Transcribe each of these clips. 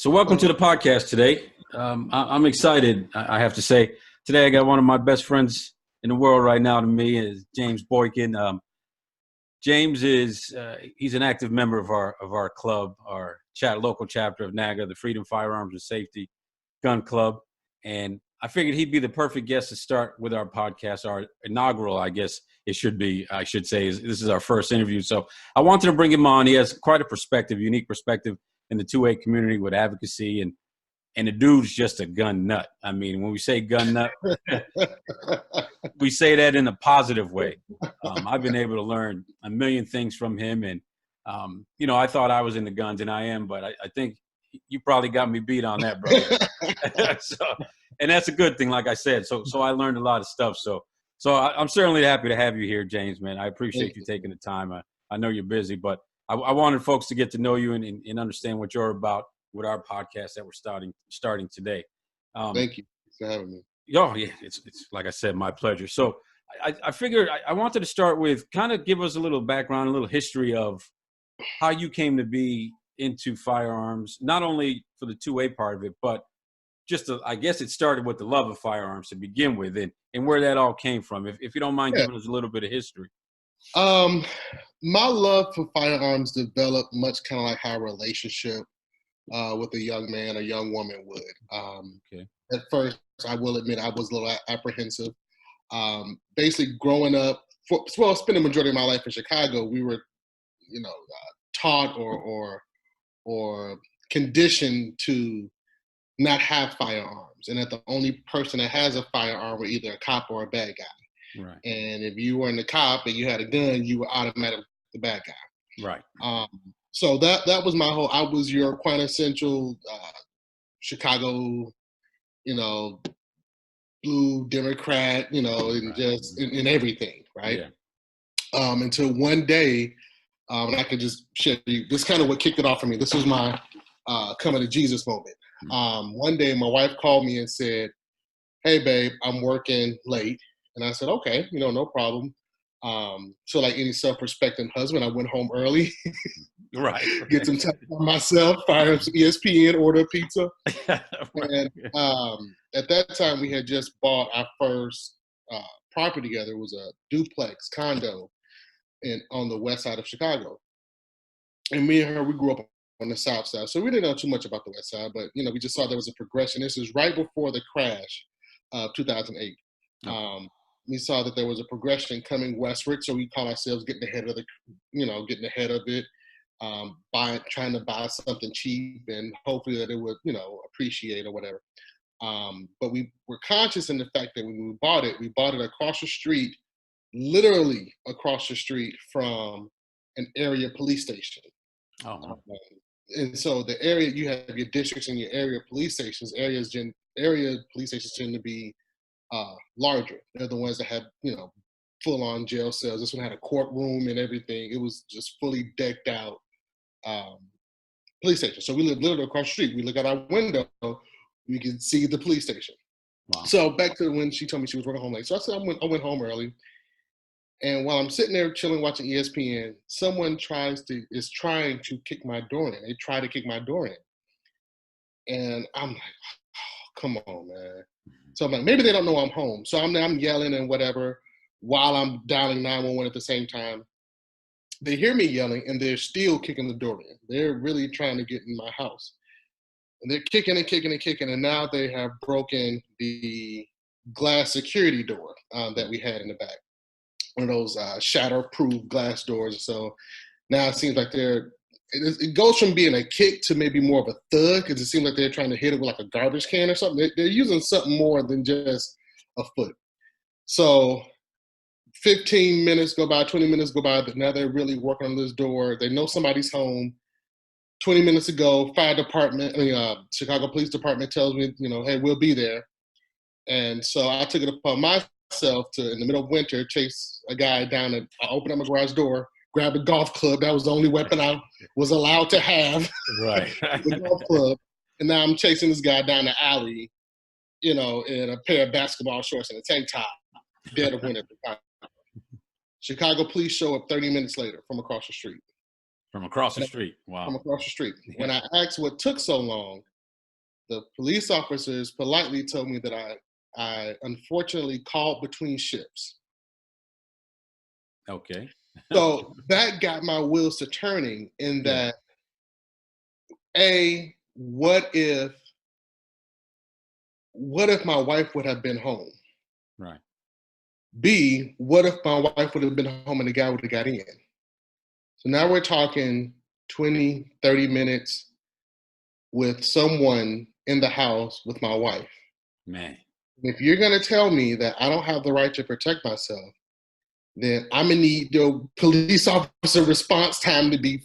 So welcome to the podcast today. I'm excited. I have to say, today I got one of my best friends in the world right now to me is James Boykin. James is he's an active member of our club, our local chapter of NAGA, the Freedom Firearms and Safety Gun Club, and I figured he'd be the perfect guest to start with our podcast, our inaugural, I guess it should be. I should say this is our first interview, so I wanted to bring him on. He has quite a perspective, unique perspective in the 2A community with advocacy, and the dude's just a gun nut. I mean, when we say gun nut, we say that in a positive way. I've been able to learn a million things from him, and I thought I was into guns, and I am, but I think you probably got me beat on that, brother. And that's a good thing, like I said. So I learned a lot of stuff. So I'm certainly happy to have you here, James, man. I appreciate you taking the time. I know you're busy, but I wanted folks to get to know you and understand what you're about with our podcast that we're starting today. Thank you for having me. Oh, yeah, it's like I said, my pleasure. So I figured I wanted to start with kind of give us a little background, a little history of how you came to be into firearms, not only for the 2A part of it, but just I guess it started with the love of firearms to begin with, and where that all came from. If you don't mind giving us a little bit of history. My love for firearms developed much kind of like how a relationship with a young man or young woman would. At first, I will admit I was a little apprehensive. Basically, growing up, spending the majority of my life in Chicago, we were, taught or conditioned to not have firearms, and that the only person that has a firearm were either a cop or a bad guy. Right. And if you were in the cop and you had a gun, you were automatically the bad guy. Right. So that was my whole. I was your quintessential Chicago, blue Democrat, and just in everything, right? Yeah. Until one day, and I could just share you. This is kind of what kicked it off for me. This was my coming to Jesus moment. One day, my wife called me and said, "Hey, babe, I'm working late." And I said, "Okay, no problem." So like any self-respecting husband, I went home early, right. get some time for myself, fire up some ESPN, order a pizza. And at that time, we had just bought our first property together. It was a duplex condo on the west side of Chicago. And me and her, we grew up on the south side. So we didn't know too much about the west side, but, we just saw there was a progression. This is right before the crash of 2008. Okay. We saw that there was a progression coming westward, so we call ourselves getting ahead of it, trying to buy something cheap and hopefully that it would, appreciate or whatever. But we were conscious in the fact that when we bought it across the street, literally across the street from an area police station. Oh. And so the area, you have your districts and your area police stations. Area police stations tend to be larger. They're the ones that have, full-on jail cells. This one had a courtroom and everything. It was just fully decked out police station. So we lived literally across the street. We look out our window, we can see the police station. Wow. So back to when she told me she was working home late. So I said I went home early. And while I'm sitting there chilling watching ESPN, someone is trying to kick my door in. They try to kick my door in. And I'm like, oh, come on, man. So I'm like, maybe they don't know I'm home. So I'm yelling and whatever while I'm dialing 911 at the same time. They hear me yelling and they're still kicking the door in. They're really trying to get in my house. And they're kicking and kicking and kicking. And now they have broken the glass security door that we had in the back. One of those shatterproof glass doors. So now it seems like it goes from being a kick to maybe more of a thud, because it seems like they're trying to hit it with like a garbage can or something. They're using something more than just a foot. So 15 minutes go by, 20 minutes go by, but now they're really working on this door. They know somebody's home. 20 minutes ago, Chicago Police Department tells me, hey, we'll be there. And so I took it upon myself to, in the middle of winter, chase a guy down, and I opened up my garage door, grabbed a golf club. That was the only weapon I was allowed to have. Right. The golf club. And now I'm chasing this guy down the alley, in a pair of basketball shorts and a tank top, dead of winter. Chicago police show up 30 minutes later from across the street. From across the street. Wow. From across the street. When I asked what took so long, The police officers politely told me that I unfortunately called between shifts. Okay. So that got my wheels to turning in Yeah. that, A, what if my wife would have been home? Right. B, what if my wife would have been home and the guy would have got in? So now we're talking 20, 30 minutes with someone in the house with my wife. Man. If you're going to tell me that I don't have the right to protect myself, then I'm going to need your police officer response time to be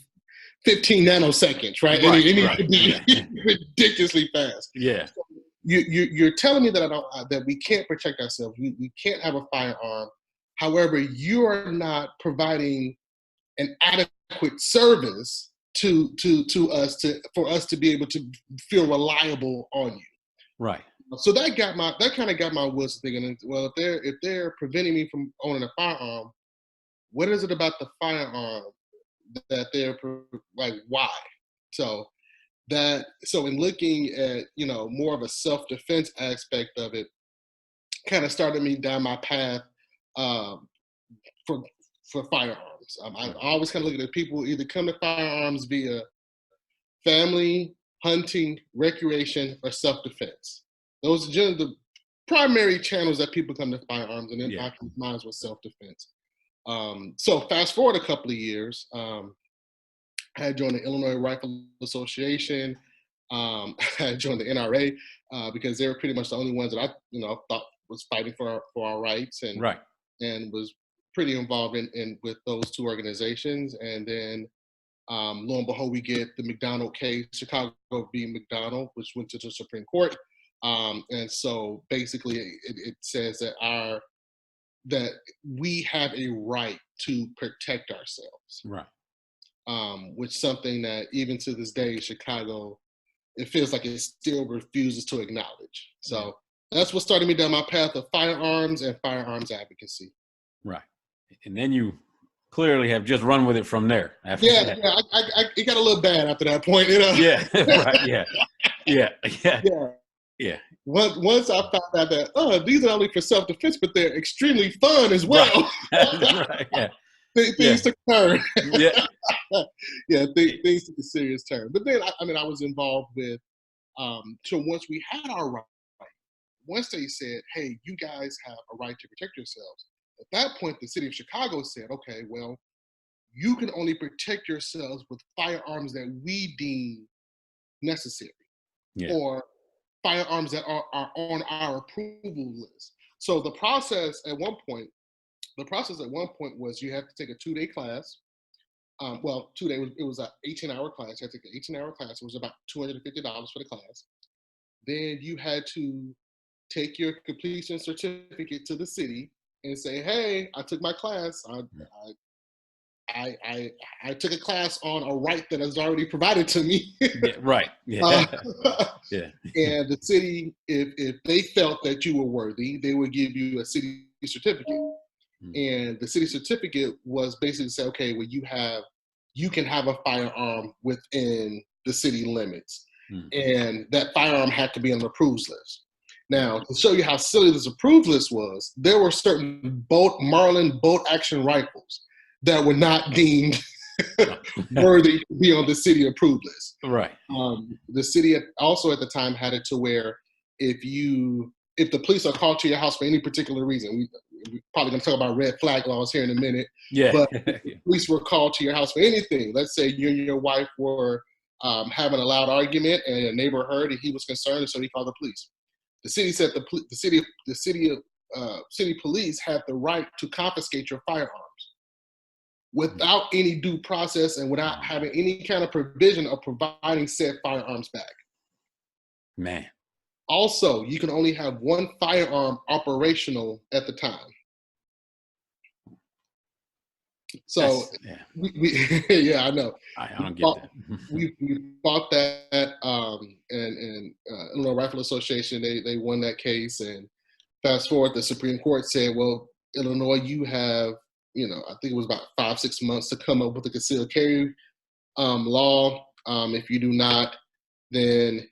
15 nanoseconds, right? And Right. it needs Right. to be Yeah. ridiculously fast. Yeah. You're telling me that that we can't protect ourselves. We can't have a firearm. However, you are not providing an adequate service to us for us to be able to feel reliable on you. Right. So that kind of got my wheels thinking. Well, if they're preventing me from owning a firearm, what is it about the firearm that they're like? Why? So in looking at more of a self-defense aspect of it, kind of started me down my path um, for firearms. I Right. always kind of look at it, people either come to firearms via family, hunting, recreation, or self-defense. Those are generally the primary channels that people come to firearms, and then Yeah. mine was self-defense. So fast forward a couple of years, I had joined the Illinois Rifle Association. I had joined the NRA because they were pretty much the only ones that I thought was fighting for our rights, and Right. was pretty involved in with those two organizations. And then lo and behold, we get the McDonald case, Chicago v. McDonald, which went to the Supreme Court. And so basically, it says that we have a right to protect ourselves, Right. which something that even to this day, Chicago, it feels like it still refuses to acknowledge. So that's what started me down my path of firearms and firearms advocacy. Right. And then you clearly have just run with it from there. After Yeah, that. it got a little bad after that point, you know. Yeah. Right. Yeah. Yeah. Yeah. Yeah. Yeah. Once I found out that these are only for self-defense, but they're extremely fun as well. Right. Right. Yeah. Things took a turn. Yeah. Yeah, things took a serious turn. But then I was involved with so once we had our right, once they said, hey, you guys have a right to protect yourselves, at that point the city of Chicago said, okay, well, you can only protect yourselves with firearms that we deem necessary, Yeah. or firearms that are on our approval list. So the process at one point was you have to take a 2-day class. 2 day, it was an 18-hour class. You had to take an 18-hour class. It was about $250 for the class. Then you had to take your completion certificate to the city and say, hey, I took my class. I took a class on a right that is already provided to me. Yeah. Right. Yeah. Yeah. And the city, if they felt that you were worthy, they would give you a city certificate. And the city certificate was basically say, okay, well, you can have a firearm within the city limits. And that firearm had to be on the approved list. Now, to show you how silly this approved list was, there were certain Marlin bolt action rifles that were not deemed worthy to be on the city approved list. Right. The city also at the time had it to where if the police are called to your house for any particular reason, we're probably going to talk about red flag laws here in a minute. Yeah. But if the police were called to your house for anything, let's say you and your wife were having a loud argument and a neighbor heard and he was concerned, and so he called the police. The city said the city police had the right to confiscate your firearms without any due process and without having any kind of provision of providing said firearms back. Man. Also, you can only have one firearm operational at the time. So, yeah, I know. I don't get that. we fought that, and Illinois Rifle Association, they won that case. And fast forward, the Supreme Court said, well, Illinois, you have, I think it was about 5-6 months to come up with a concealed carry law. If you do not, then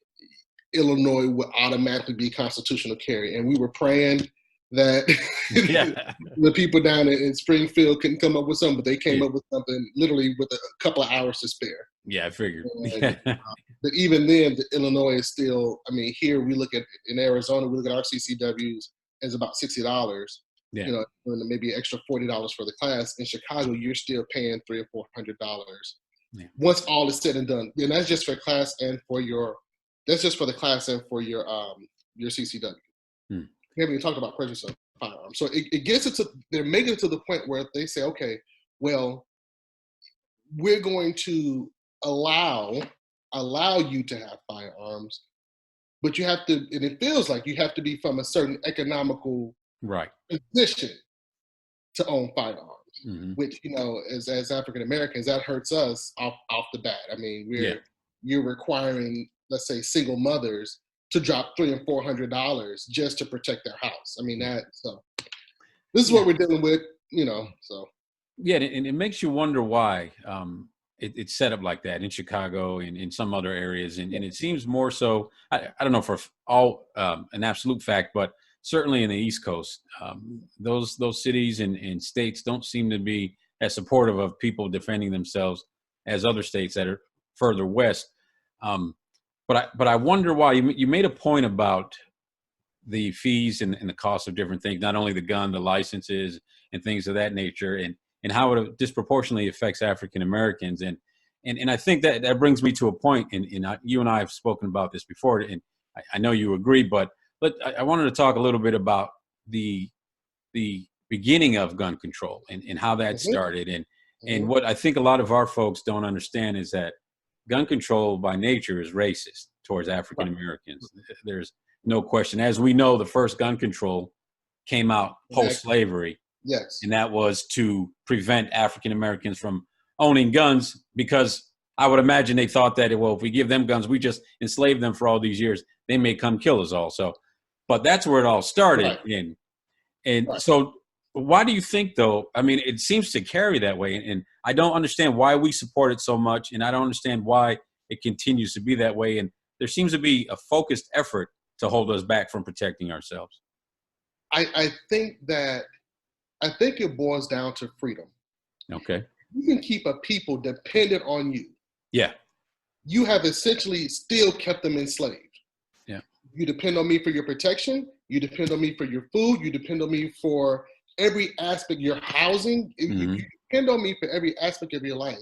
Illinois would automatically be constitutional carry. And we were praying that Yeah. the people down in Springfield couldn't come up with something, but they came Yeah. up with something literally with a couple of hours to spare. Yeah, I figured. And, but even then, Illinois is still, I mean, here we look at, in Arizona, we look at our CCWs as about $60, Yeah. you know, and maybe an extra $40 for the class. In Chicago, you're still paying $300 or $400 once all is said and done. And that's just for class and for your, that's just for the class and for your CCW. Hmm. We haven't even talked about purchase of firearms. So it gets it to, they're making it to the point where they say, okay, well, we're going to allow you to have firearms, but you have to, and it feels like you have to be from a certain economical Right. position to own firearms, Mm-hmm. which, you know, as African Americans, that hurts us off the bat. I mean, you're requiring, let's say, single mothers to drop $300 and $400 just to protect their house. I mean, so this is what we're dealing with, you know, so. Yeah, and it makes you wonder why it's set up like that in Chicago and in some other areas. And it seems more so, I don't know for all an absolute fact, but certainly in the East Coast, those cities and states don't seem to be as supportive of people defending themselves as other states that are further west. But I wonder why. You made a point about the fees and the cost of different things, not only the gun, the licenses and things of that nature, and how it disproportionately affects African Americans. And I think that brings me to a point, and you and I have spoken about this before, and I know you agree, but I wanted to talk a little bit about the beginning of gun control and how that started. And what I think a lot of our folks don't understand is that gun control by nature is racist towards African Americans. There's no question. As we know, the first gun control came out post-slavery. Yes. And that was to prevent African Americans from owning guns, because I would imagine they thought that, well, if we give them guns, we just enslaved them for all these years, they may come kill us all. So, but that's where it all started. And so why do you think, though? I mean, it seems to carry that way. And I don't understand why we support it so much. And I don't understand why it continues to be that way. And there seems to be a focused effort to hold us back from protecting ourselves. I think it boils down to freedom. Okay. You can keep a people dependent on you. Yeah. You have essentially still kept them enslaved. Yeah. You depend on me for your protection. You depend on me for your food. You depend on me for every aspect, your housing. Mm-hmm. You depend on me for every aspect of your life.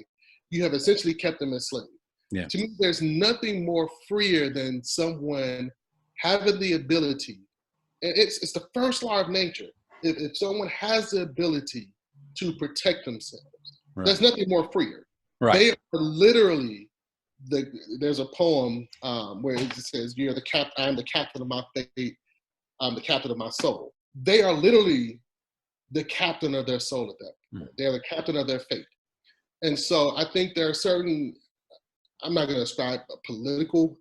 You have essentially kept them enslaved. Yeah. To me, there's nothing more freer than someone having the ability. And it's the first law of nature. If someone has the ability to protect themselves, there's nothing more freer. Right. They are literally, there's a poem where it says, I am the captain of my fate, I'm the captain of my soul. They are literally the captain of their soul at that point. They are the captain of their fate. And so I think there are certain, I'm not going to ascribe political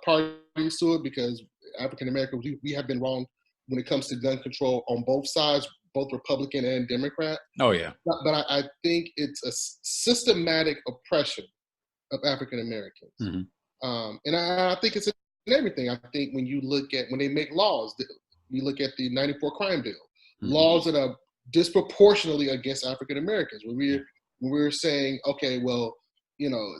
parties to it, because African Americans, we have been wrong when it comes to gun control on both sides, both Republican and Democrat. Oh, yeah. But I think it's a systematic oppression of African Americans. Mm-hmm. And I think it's in everything. I think when they make laws, you look at the 94 crime bill, laws that are disproportionately against African Americans. When we're saying, okay, well, you know,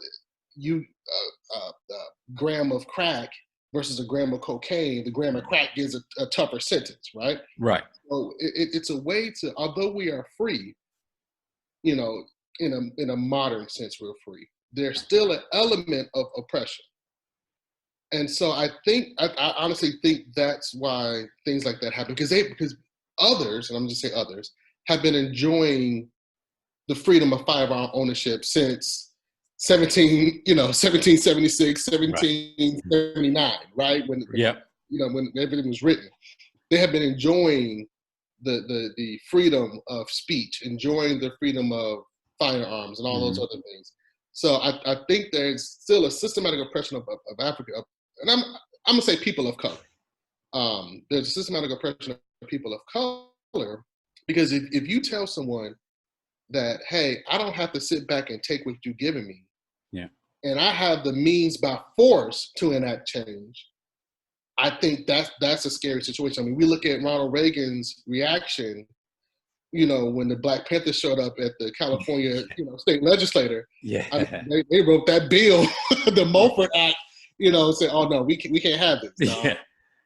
gram of crack versus a gram of cocaine, the gram of crack gives a tougher sentence, right? Right. So it's a way to, although we are free, you know, in a modern sense, we're free. There's still an element of oppression. And so I honestly think that's why things like that happen, because others, and I'm just saying others, have been enjoying the freedom of firearm ownership since 1776, 1779, right? When everything was written. They have been enjoying the freedom of speech, enjoying the freedom of firearms and all those other things. So I think there's still a systematic oppression of Africa, and I'm gonna say people of color. There's a systematic oppression of people of color, because if you tell someone that, hey, I don't have to sit back and take what you're giving me, and I have the means by force to enact change, I think that's a scary situation. I mean, we look at Ronald Reagan's reaction, when the Black Panthers showed up at the California, state legislature. Yeah. I mean, they wrote that bill, the Mulford Act, said, oh no, we can't have this. No. Yeah.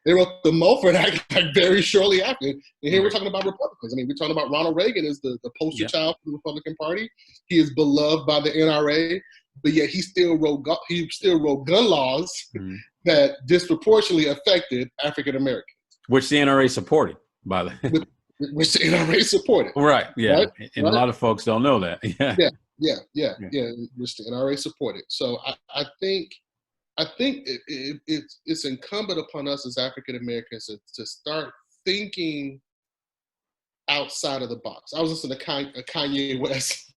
They wrote the Mulford Act like very shortly after. And here we're Right. talking about Republicans. I mean, we're talking about Ronald Reagan as the poster Yep. child for the Republican Party. He is beloved by the NRA, but yet he still wrote gun laws that disproportionately affected African Americans, Which the NRA supported, by the way. which the NRA supported. Right. Yeah. Right? And a lot of folks don't know that. Yeah. Yeah, which the NRA supported. So I think it's incumbent upon us as African Americans to start thinking outside of the box. I was listening to Kanye West,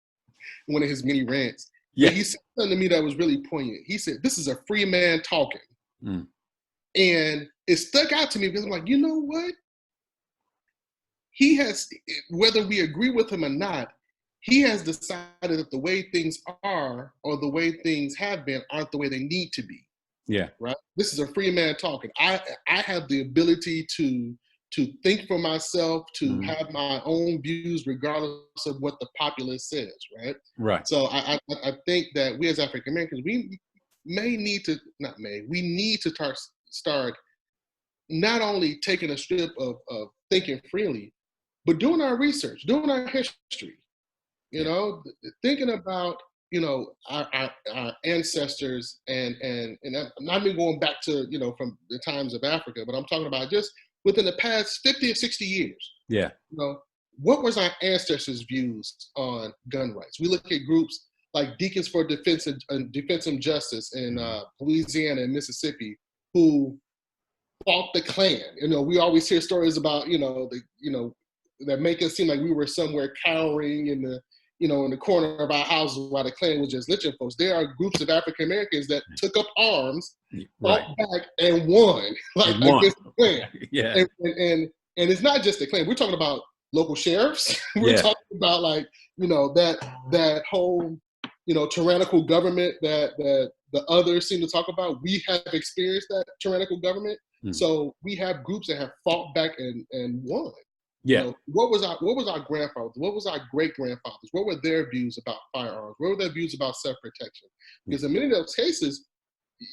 one of his many rants. Yeah. He said something to me that was really poignant. He said, "This is a free man talking," and it stuck out to me because I'm like, you know what? He has, whether we agree with him or not, he has decided that the way things are or the way things have been aren't the way they need to be. Yeah. Right. This is a free man talking. I have the ability to think for myself, to have my own views, regardless of what the populace says. Right. Right. So I think that we as African Americans, we need to start not only taking a strip of thinking freely, but doing our research, doing our history. Thinking about our ancestors and I'm not even going back to from the times of Africa, but I'm talking about just within the past 50 or 60 years. Yeah. What was our ancestors' views on gun rights? We look at groups like Deacons for Defense and Justice in Louisiana and Mississippi who fought the Klan. We always hear stories about that make us seem like we were somewhere cowering in the corner of our houses while the Klan was just lynching folks. There are groups of African Americans that took up arms, fought back, and won, against the Klan. Yeah. And it's not just the Klan. We're talking about local sheriffs. We're talking about that whole tyrannical government that the others seem to talk about. We have experienced that tyrannical government. So we have groups that have fought back and won. Yeah. What was our grandfathers? What was our great grandfathers? What were their views about firearms? What were their views about self-protection? Because in many of those cases,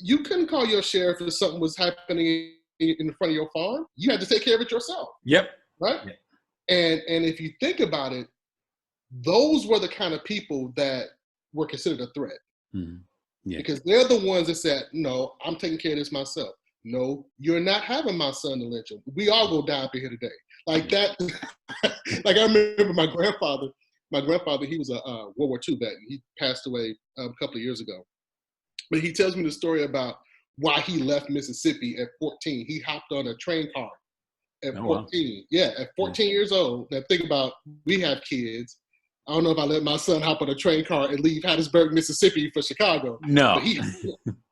you couldn't call your sheriff if something was happening in front of your farm. You had to take care of it yourself. Yep. Right. Yep. And if you think about it, those were the kind of people that were considered a threat. Because they're the ones that said, "No, I'm taking care of this myself. No, you're not having my son to lynch him. We all go die up in here today." Like that. Like I remember my grandfather, he was a World War II vet. He passed away a couple of years ago. But he tells me the story about why he left Mississippi at 14. He hopped on a train car at 14. Wow. Yeah, at 14 years old. Now think about, we have kids. I don't know if I let my son hop on a train car and leave Hattiesburg, Mississippi for Chicago. No. But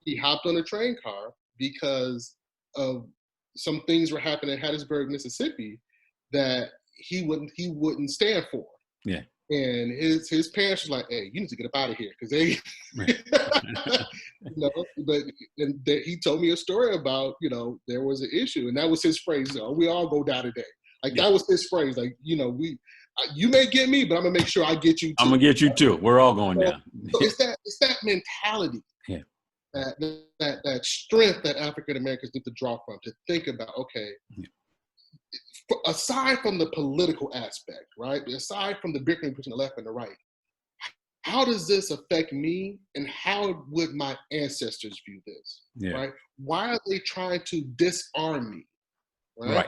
he hopped on a train car because of some things were happening in Hattiesburg, Mississippi that he wouldn't stand for. Yeah. And his parents were like, "Hey, you need to get up out of here," because they, But he told me a story about there was an issue, and that was his phrase. We all go die today. Like that was his phrase. Like you may get me, but I'm gonna make sure I get you too. I'm gonna get you too. We're all going down. So it's that mentality. Yeah. That strength that African Americans need to draw from, to think about, okay, aside from the political aspect, right? Aside from the bickering between the left and the right, how does this affect me, and how would my ancestors view this? Yeah. Right? Why are they trying to disarm me? Right.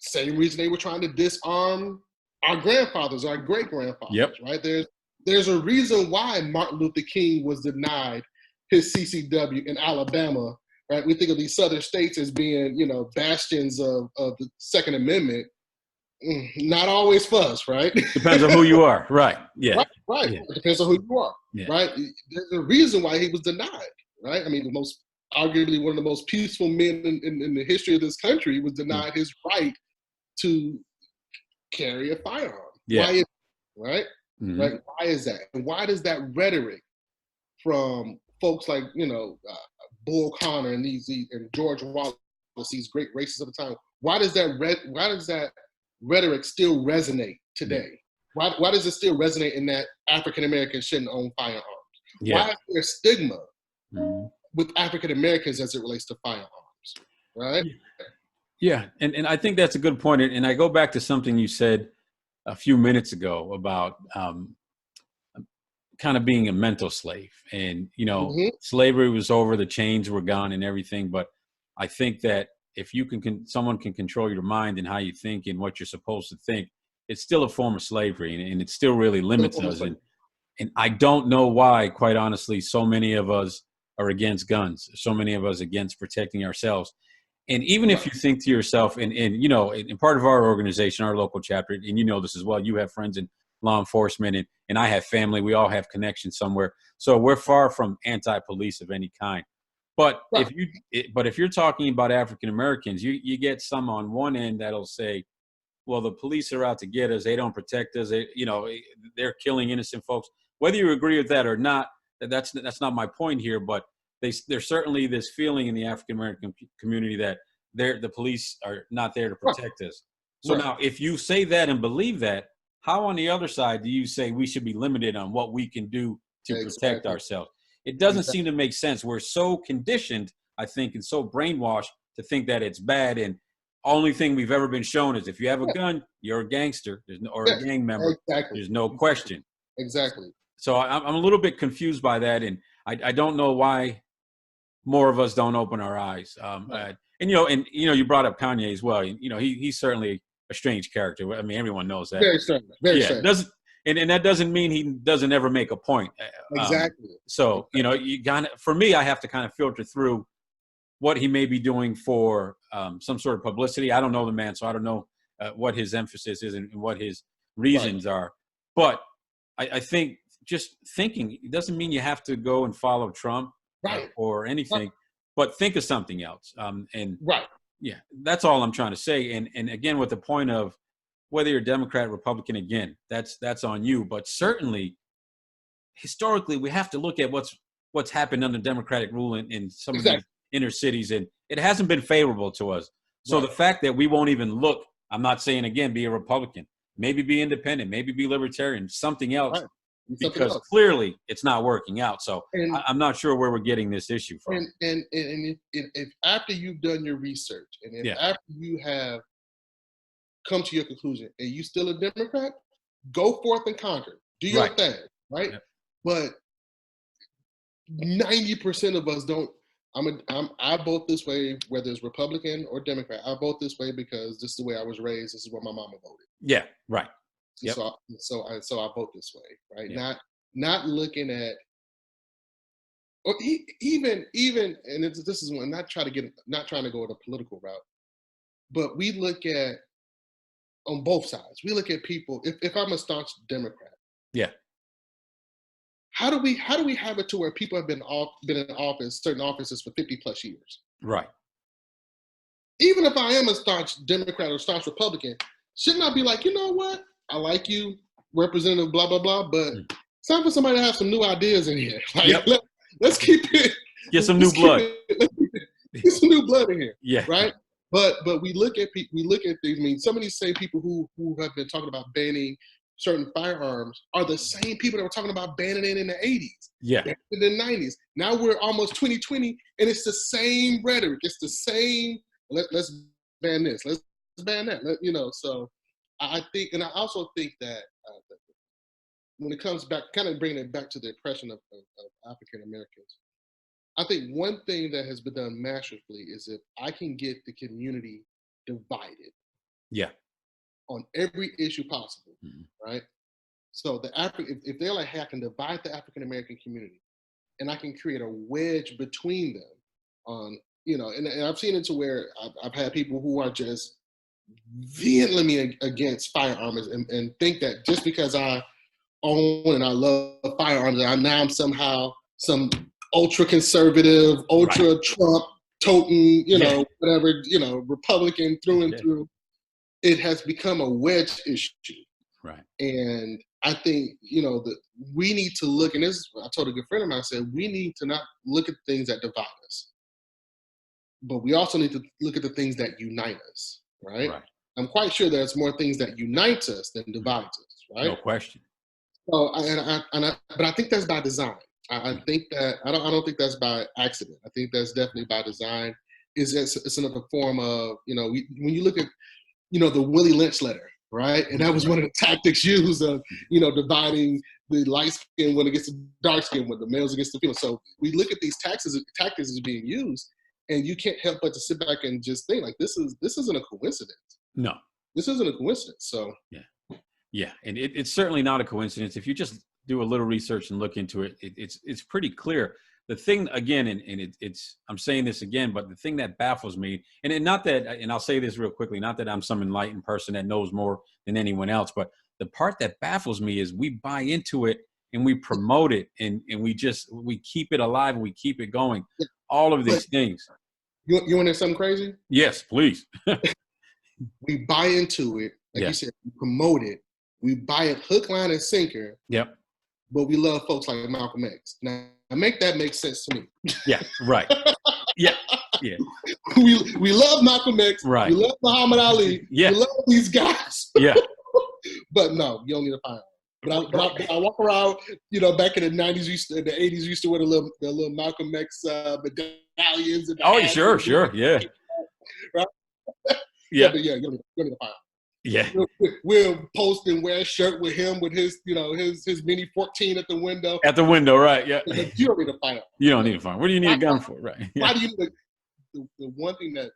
Same reason they were trying to disarm our grandfathers, our great grandfathers. Yep. Right. There's a reason why Martin Luther King was denied his CCW in Alabama. Right. We think of these southern states as being, bastions of the Second Amendment. Not always for us, right? Depends on who you are. Right. Yeah. Right. Yeah. It depends on who you are. Yeah. Right. There's a reason why he was denied. Right. I mean, arguably one of the most peaceful men in the history of this country was denied his right to carry a firearm. Yeah. Why is right? Mm-hmm. Right? Why is that? And why does that rhetoric from folks like Bull Connor and George Wallace, policies, great racists of the time. Why does that rhetoric still resonate today? Why does it still resonate in that African Americans shouldn't own firearms? Yeah. Why is there stigma Mm-hmm. with African Americans as it relates to firearms? Right? Yeah, and I think that's a good point. And I go back to something you said a few minutes ago about kind of being a mental slave. And, Mm-hmm. slavery was over, the chains were gone and everything. But I think that if you someone can control your mind and how you think and what you're supposed to think, it's still a form of slavery, and it still really limits us. And I don't know why, quite honestly, so many of us are against guns, so many of us against protecting ourselves. And even if you think to yourself, and in part of our organization, our local chapter, and you know this as well, you have friends in law enforcement, and I have family. We all have connections somewhere. So we're far from anti-police of any kind. But if you're talking about African Americans, you get some on one end that'll say, well, the police are out to get us. They don't protect us. They're killing innocent folks. Whether you agree with that or not, that's not my point here. But there's certainly this feeling in the African American community that the police are not there to protect us. So now, if you say that and believe that, how on the other side do you say we should be limited on what we can do to protect ourselves? It doesn't seem to make sense. We're so conditioned, I think, and so brainwashed to think that it's bad. And only thing we've ever been shown is if you have a gun, you're a gangster, or a gang member. There's no question. Exactly. So I'm a little bit confused by that, and I don't know why more of us don't open our eyes. And you brought up Kanye as well. He's certainly a strange character. I mean, everyone knows that. Very strange. Very strange. And that doesn't mean he doesn't ever make a point. Exactly. For me, I have to kind of filter through what he may be doing for some sort of publicity. I don't know the man, so I don't know what his emphasis is and what his reasons are. But I think just thinking, it doesn't mean you have to go and follow Trump or anything, but think of something else. Yeah, that's all I'm trying to say. And again, with the point of whether you're Democrat, Republican, again, that's on you. But certainly, historically, we have to look at what's happened under Democratic rule in some of these inner cities, and it hasn't been favorable to us. So the fact that we won't even look, I'm not saying, again, be a Republican, maybe be independent, maybe be libertarian, something else, because clearly it's not working out. So I'm not sure where we're getting this issue from. And if after you've done your research, and if after you have come to your conclusion, and you still a Democrat, go forth and conquer. Do your thing, right? Yep. But 90% of us don't. I vote this way, whether it's Republican or Democrat. I vote this way because this is the way I was raised. This is where my mama voted. Yeah, right. Yep. So I vote this way, right? Yep. Not looking at, or even, and this is one. Not trying to go the political route, but we look at on both sides. We look at people. If I'm a staunch Democrat, How do we have it to where people have been in office, certain offices, for 50 plus years? Right. Even if I am a staunch Democrat or staunch Republican, shouldn't I be like, you know what? I like you, Representative blah, blah, blah, but it's time for somebody to have some new ideas in here. Like, let's keep it. Get some new blood. Get some new blood in here. Yeah. Right? But we look at things. I mean, some of these same people who have been talking about banning certain firearms are the same people that were talking about banning it in the 80s, in the 90s. Now we're almost 2020, and it's the same rhetoric. It's the same. Let's ban this. Let's ban that. So I think, and I also think that when it comes back, kind of bringing it back to the oppression of African Americans, I think one thing that has been done masterfully is if I can get the community divided. Yeah. On every issue possible, right? So if they're like, hey, I can divide the African American community, and I can create a wedge between them on, and I've seen it to where I've had people who are just vehemently against firearms and think that just because I own and I love firearms, I'm somehow some ultra conservative, ultra Trump toting, whatever, Republican through and through. It has become a wedge issue. Right. And I think, that we need to look, and this, I told a good friend of mine, I said, we need to not look at things that divide us. but we also need to look at the things that unite us, right? Right. I'm quite sure there's more things that unite us than divides us, right? No question. So, but I think that's by design. I think that I don't think that's by accident. I think that's definitely by design. It's another form of, when you look at, the Willie Lynch letter, right? And that was one of the tactics used of, dividing the light skin when it gets the dark skin, when the males against the females. So we look at these tactics as being used, and you can't help but to sit back and just think like, this isn't a coincidence. No. This isn't a coincidence. So yeah, and it's certainly not a coincidence. If you just do a little research and look into it, it's pretty clear. The thing again, and it's I'm saying this again, but the thing that baffles me, and not that, and I'll say this real quickly, not that I'm some enlightened person that knows more than anyone else, but the part that baffles me is we buy into it and we promote it, and we keep it alive and we keep it going. All of these things. You want to hear something crazy? Yes, please. We buy into it, like you said, we promote it. We buy it hook, line, and sinker. Yep. But we love folks like Malcolm X. Now, make that make sense to me. Yeah, right. Yeah. We love Malcolm X. Right. We love Muhammad Ali. Yeah. We love these guys. Yeah. But no, you don't need a firearm. But I walk around, back in the 90s, the 80s, we used to wear the little Malcolm X medallions. And sure. Yeah. Right? Yeah. But you don't need a firearm. Yeah. We'll post and wear a shirt with him with his, his mini 14 at the window. At the window, right? Yeah. But you don't need a firearm. You don't need a firearm. What do you need a gun for? Right. Yeah. Why do you need the one thing that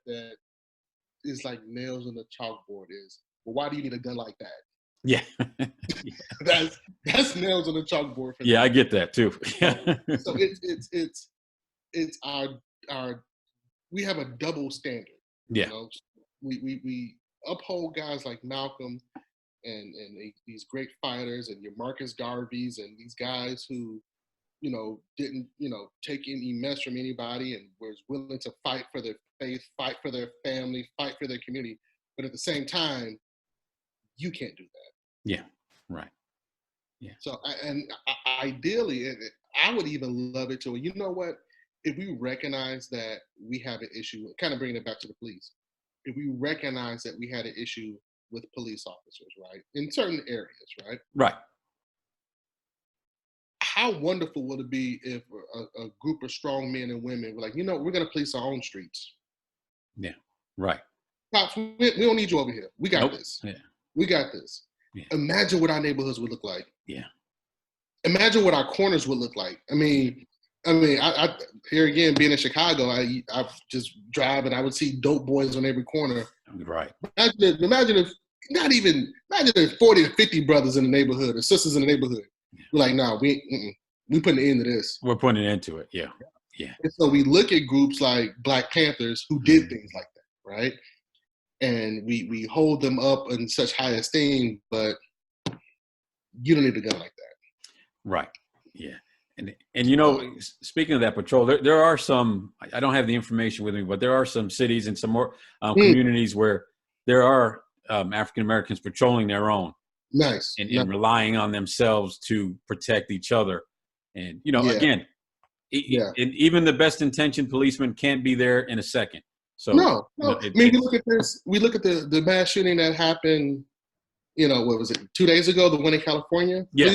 is like nails on the chalkboard is, well, why do you need a gun like that? Yeah. That's nails on the chalkboard for me. I get that too. So it's our we have a double standard. Yeah. We uphold guys like Malcolm and these great fighters and your Marcus Garveys and these guys who, didn't, take any mess from anybody and was willing to fight for their faith, fight for their family, fight for their community. But at the same time, you can't do that. Yeah. Right. Yeah. So, ideally, I would even love it to, you know what, if we recognize that we have an issue, kind of bringing it back to the police, if we recognize that we had an issue with police officers, right, in certain areas, right? Right. How wonderful would it be if a group of strong men and women were like, we're going to police our own streets. Yeah. Right. Cops, we don't need you over here. We got this. Yeah. We got this. Yeah. Imagine what our neighborhoods would look like. Yeah. Imagine what our corners would look like. I mean, I here again, being in Chicago, I just drive and I would see dope boys on every corner. Right. Imagine if 40 to 50 brothers in the neighborhood or sisters in the neighborhood. We're like, no, we putting an end to this. We're putting it into it. Yeah. Yeah. And so we look at groups like Black Panthers who did things like that, right? And we hold them up in such high esteem, but you don't need a gun like that. Right. Yeah. And speaking of that patrol, there are some, I don't have the information with me, but there are some cities and some more communities where there are African Americans patrolling their own. Nice. And relying on themselves to protect each other. And, again, and even the best intentioned policeman can't be there in a second. So no. We look at this. We look at the mass shooting that happened, what was it, 2 days ago, the one in California? Yeah.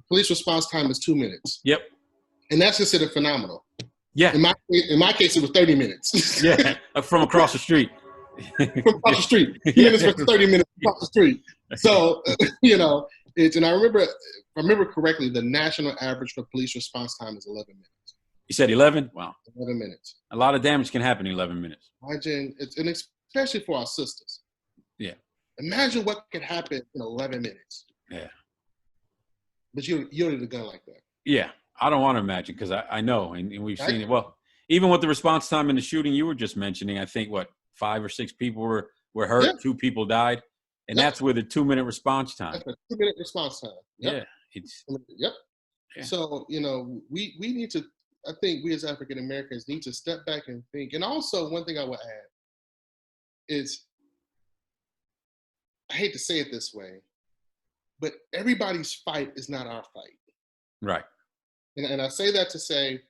Police response time is 2 minutes. Yep. And that's considered phenomenal. Yeah. In my case, it was 30 minremits. Yeah. From across the street. From across the street. 2 minutes versus 30 minutes across the street. So, and I remember correctly, the national average for police response time is 11 minutes. You said 11? Wow. 11 minutes. A lot of damage can happen in 11 minutes. Imagine, and especially for our sisters. Yeah. Imagine what could happen in 11 minutes. Yeah. But you don't need a gun like that. Yeah. I don't want to imagine because I know, and we've seen it. Well, even with the response time in the shooting you were just mentioning, I think, 5 or 6 people were hurt, 2 people died. And that's with a 2-minute response time. That's a 2-minute response time. Yep. Yeah. Yeah. So, we need to, I think we as African Americans need to step back and think. And also, one thing I would add is, I hate to say it this way, but everybody's fight is not our fight. Right. And I say that to say,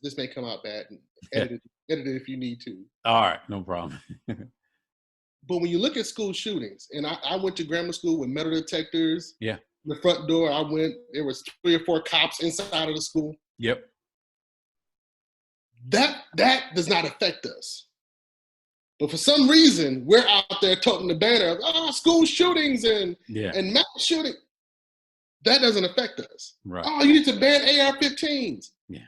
this may come out bad, and Yeah. edit it if you need to. All right, no problem. But when you look at school shootings, and I went to grammar school with metal detectors. Yeah. The front door, there was 3 or 4 cops inside of the school. Yep. That does not affect us. But for some reason, we're out there toting the banner of school shootings and mass shooting. That doesn't affect us. Right. Oh, you need to ban AR-15s. Yeah.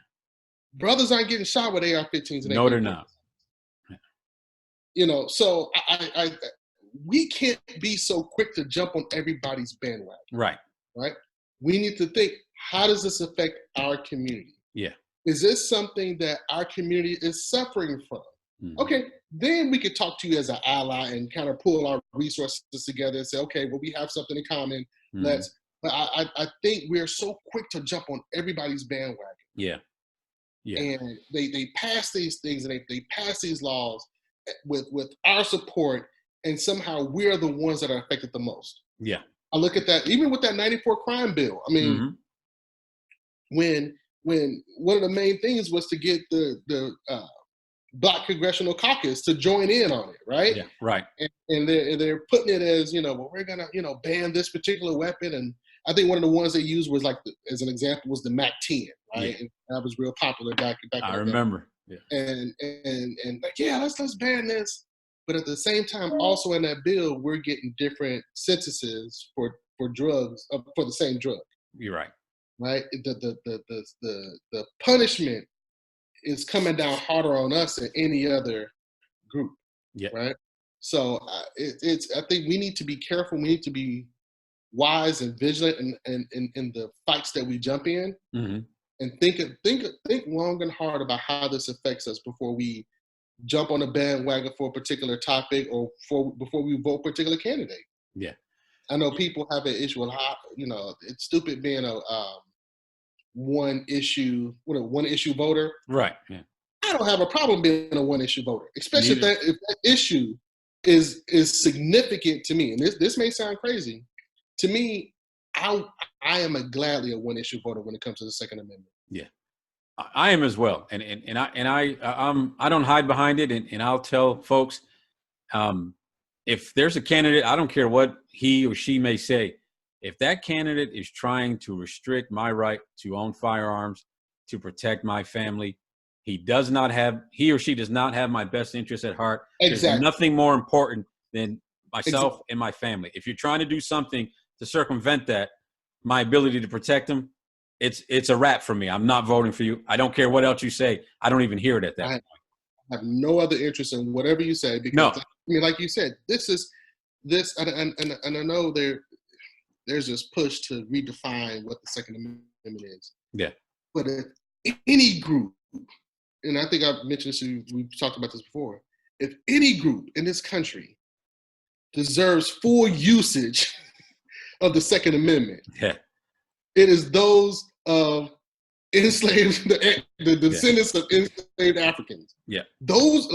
Brothers aren't getting shot with AR-15s. No, they're not. You know, so we can't be so quick to jump on everybody's bandwagon. Right. Right. We need to think, how does this affect our community? Yeah. Is this something that our community is suffering from? Mm-hmm. Okay, then we could talk to you as an ally and kind of pull our resources together and say, okay, well, we have something in common. Mm-hmm. But I think we're so quick to jump on everybody's bandwagon. Yeah. Yeah. And they pass these things and they pass these laws with our support, and somehow we're the ones that are affected the most. Yeah. I look at that, even with that 94 crime bill. I mean, when one of the main things was to get the Black Congressional Caucus to join in on it, right? Yeah, right. And they're putting it as, well, we're gonna, ban this particular weapon. And I think one of the ones they used was as an example, was the MAC-10, right? Yeah. And that was real popular back. I remember. Yeah. And let's ban this. But at the same time, also in that bill, we're getting different sentences for drugs, for the same drug. You're right. Right. The punishment is coming down harder on us than any other group. Yeah. Right. So I think we need to be careful. We need to be wise and vigilant in the fights that we jump in, and think long and hard about how this affects us before we jump on a bandwagon for a particular topic or before we vote for a particular candidate. Yeah. I know people have an issue with it's stupid being a one issue voter. Right. Yeah. I don't have a problem being a one issue voter, especially if that issue is significant to me. And this may sound crazy. To me, I am gladly a one issue voter when it comes to the Second Amendment. Yeah. I am as well, and I don't hide behind it, and I'll tell folks, if there's a candidate, I don't care what he or she may say, if that candidate is trying to restrict my right to own firearms, to protect my family, he or she does not have my best interest at heart. Exactly. There's nothing more important than myself and my family. If you're trying to do something to circumvent that, my ability to protect them, it's a wrap for me. I'm not voting for you. I don't care what else you say. I don't even hear it at that point. I have no other interest in whatever you say, because like you said, and I know there's this push to redefine what the Second Amendment is. Yeah. But if any group, and I think I've mentioned this, we've talked about this before, if any group in this country deserves full usage of the Second Amendment, it is those of enslaved, the descendants of enslaved Africans. Yeah. Those,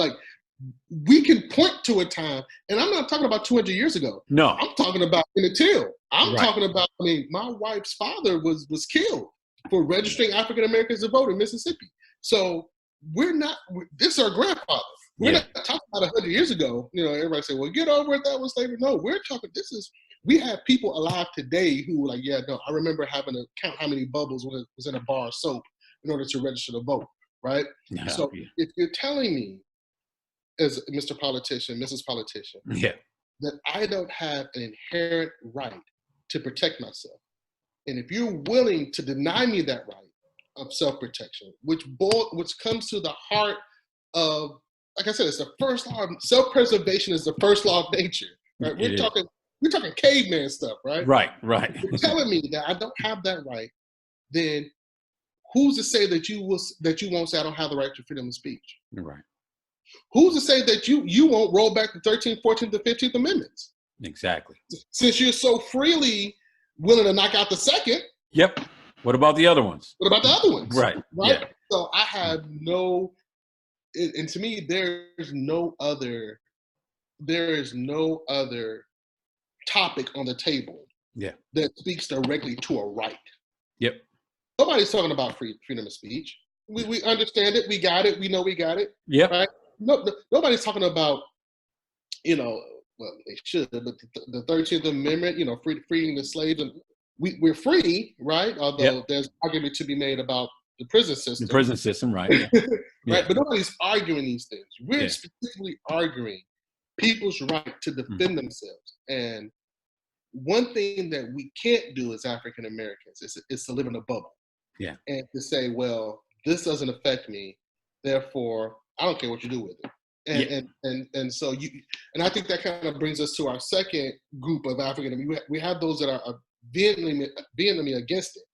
we can point to a time, and I'm not talking about 200 years ago. No. I'm talking about in the till. I'm talking about, my wife's father was killed for registering African Americans to vote in Mississippi. So this is our grandfather. We're not talking about 100 years ago. Everybody say, well, get over it, that was slavery. No, we're talking, we have people alive today who were I remember having to count how many bubbles was in a bar of soap in order to register to vote, right? Yeah, so if you're telling me, as Mr. Politician, Mrs. Politician, that I don't have an inherent right to protect myself, and if you're willing to deny me that right of self-protection, which comes to the heart of, like I said, it's the first law. Self-preservation is the first law of nature, right? We're talking caveman stuff, right? Right. If you're telling me that I don't have that right, then who's to say that you won't say I don't have the right to freedom of speech? Right. Who's to say that you won't roll back the 13th, 14th, and 15th Amendments? Exactly. Since you're so freely willing to knock out the second. Yep. What about the other ones? What about the other ones? Right. Yeah. So I have and to me, there is no other topic on the table that speaks directly to a right. Yep. Nobody's talking about freedom of speech. We understand it. We got it. We know we got it. Yep. Right? Nobody's talking about, well, they should, but the 13th Amendment, freeing the slaves, and we're free, right? Although Yep. there's argument to be made about the prison system. The prison system, right? Yeah. Right? Yeah. But nobody's arguing these things. We're Yeah. specifically arguing people's right to defend themselves. And one thing that we can't do as African Americans is to live in a bubble. Yeah. And to say, well, this doesn't affect me, therefore I don't care what you do with it. And so I think that kind of brings us to our second group of African Americans. We have those that are vehemently against it,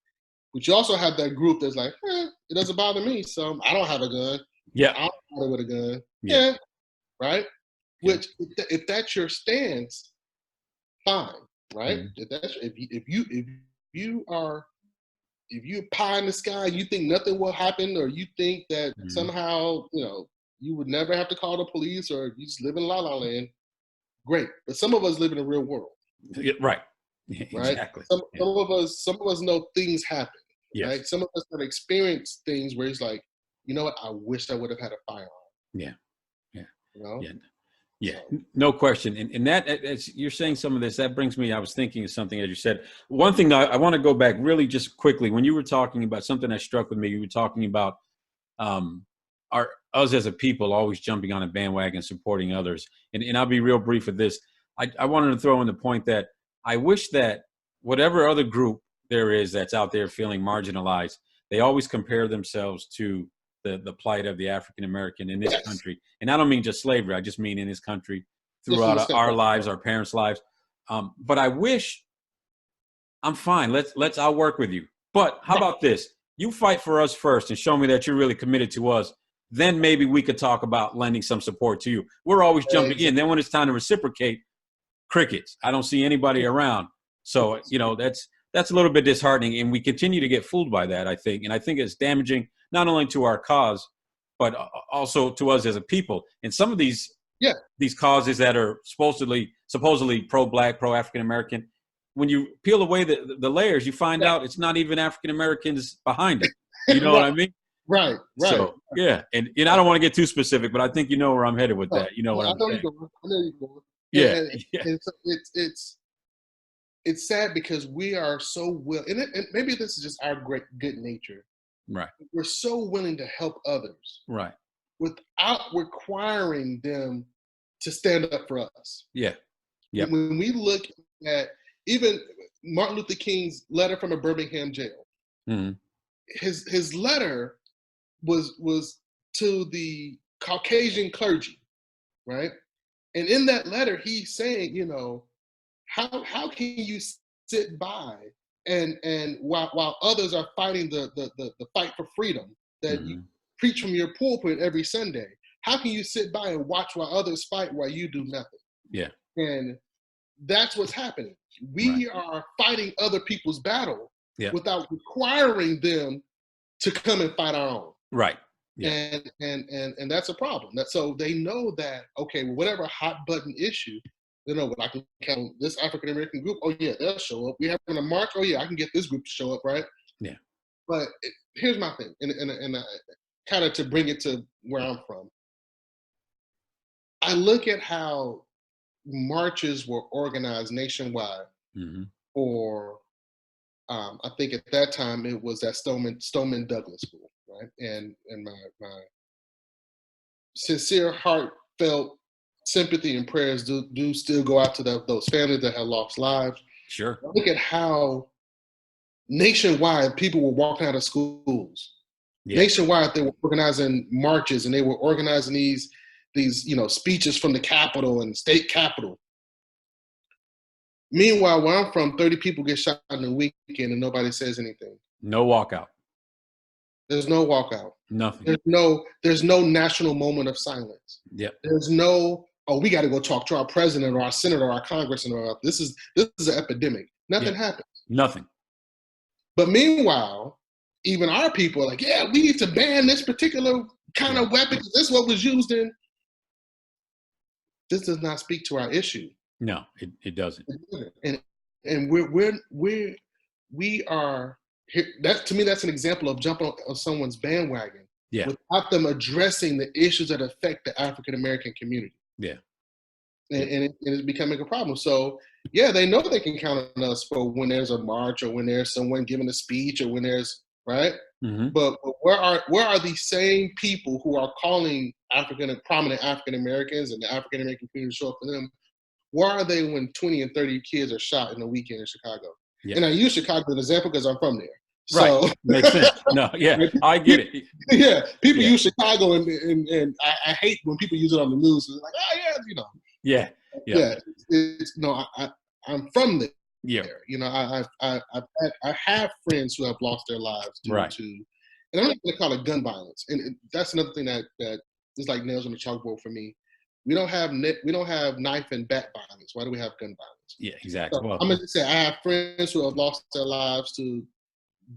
but you also have that group that's like, it doesn't bother me, so I don't have a gun. Yeah. I don't bother with a gun. Yeah. Right. Yeah. Which, if that's your stance, fine. Right. If you pie in the sky, you think nothing will happen, or you think that somehow, you would never have to call the police, or you just live in la la land, great. But some of us live in the real world. Yeah, right. Right. Exactly. Some of us know things happen. Yes. Right. Some of us have experienced things where it's like, you know what? I wish I would have had a firearm. Yeah. Yeah. Yeah. Yeah, no question. And that, as you're saying some of this, that brings me, I was thinking of something, as you said. One thing I want to go back really just quickly. When you were talking about something that struck with me, you were talking about us as a people always jumping on a bandwagon, supporting others. And I'll be real brief with this. I wanted to throw in the point that I wish that whatever other group there is that's out there feeling marginalized, they always compare themselves to the plight of the African American in this country. And I don't mean just slavery. I just mean in this country throughout our lives, our parents' lives. But I wish, I'm fine. I'll work with you. But how about this? You fight for us first and show me that you're really committed to us. Then maybe we could talk about lending some support to you. We're always jumping in. Then when it's time to reciprocate, crickets. I don't see anybody around. So, that's a little bit disheartening. And we continue to get fooled by that, I think. And I think it's damaging not only to our cause, but also to us as a people. And some of these causes that are supposedly pro-Black, pro-African-American, when you peel away the layers, you find out it's not even African-Americans behind it. You know what I mean? Right. So, yeah. And I don't want to get too specific, but I think you know where I'm headed with that. You know what I'm saying? I know you're going. Yeah. And so it's sad because we are so and maybe this is just our great good nature. Right. We're so willing to help others. Right. Without requiring them to stand up for us. Yeah. Yeah. When we look at even Martin Luther King's letter from a Birmingham jail, his letter was to the Caucasian clergy, right? And in that letter, he's saying, how can you sit by and while others are fighting the fight for freedom that you preach from your pulpit every Sunday, how can you sit by and watch while others fight while you do nothing? Yeah. And that's what's happening. We are fighting other people's battle without requiring them to come and fight our own. Right. Yeah. And that's a problem. So they know that, okay, whatever hot button issue, they know, I can count on this African American group. Oh yeah, they'll show up. We have a march. Oh yeah, I can get this group to show up, right? Yeah. But here's my thing, and kind of to bring it to where I'm from. I look at how marches were organized nationwide for, I think at that time it was at Stoneman Douglas School, right? And my sincere, heartfelt sympathy and prayers do still go out to those families that have lost lives. Sure. Look at how nationwide people were walking out of schools. Yeah. Nationwide, they were organizing marches and they were organizing these speeches from the Capitol and state Capitol. Meanwhile, where I'm from, 30 people get shot in a weekend and nobody says anything. No walkout. There's no walkout. Nothing. There's no national moment of silence. Yeah. There's no, we got to go talk to our president or our senator or our congressman or this is an epidemic. Nothing happens. Nothing. But meanwhile, even our people are like, we need to ban this particular kind of weapon. This is what was used in. This does not speak to our issue. No, it doesn't. And we are here. That to me, that's an example of jumping on someone's bandwagon Yeah. without them addressing the issues that affect the African American community. Yeah. And it's becoming a problem. So yeah, they know they can count on us for when there's a march or when there's someone giving a speech or when there's right. Mm-hmm. But where are these same people who are calling prominent African Americans and the African American community to show up for them? Where are they when 20 and 30 kids are shot in a weekend in Chicago? Yeah. And I use Chicago as an example because I'm from there. Right. So Makes sense. No, yeah, I get it. yeah, people Yeah. use Chicago, and I hate when people use it on the news. It's like, oh yeah, Yeah. Yeah. yeah. It's no, I'm from there. Yeah. You know, I have friends who have lost their lives due Right. to, and I'm not going to call it gun violence. And that's another thing that is like nails on the chalkboard for me. We don't have knife and bat violence. Why do we have gun violence? Yeah, exactly. So Well, I'm going to say I have friends who have lost their lives to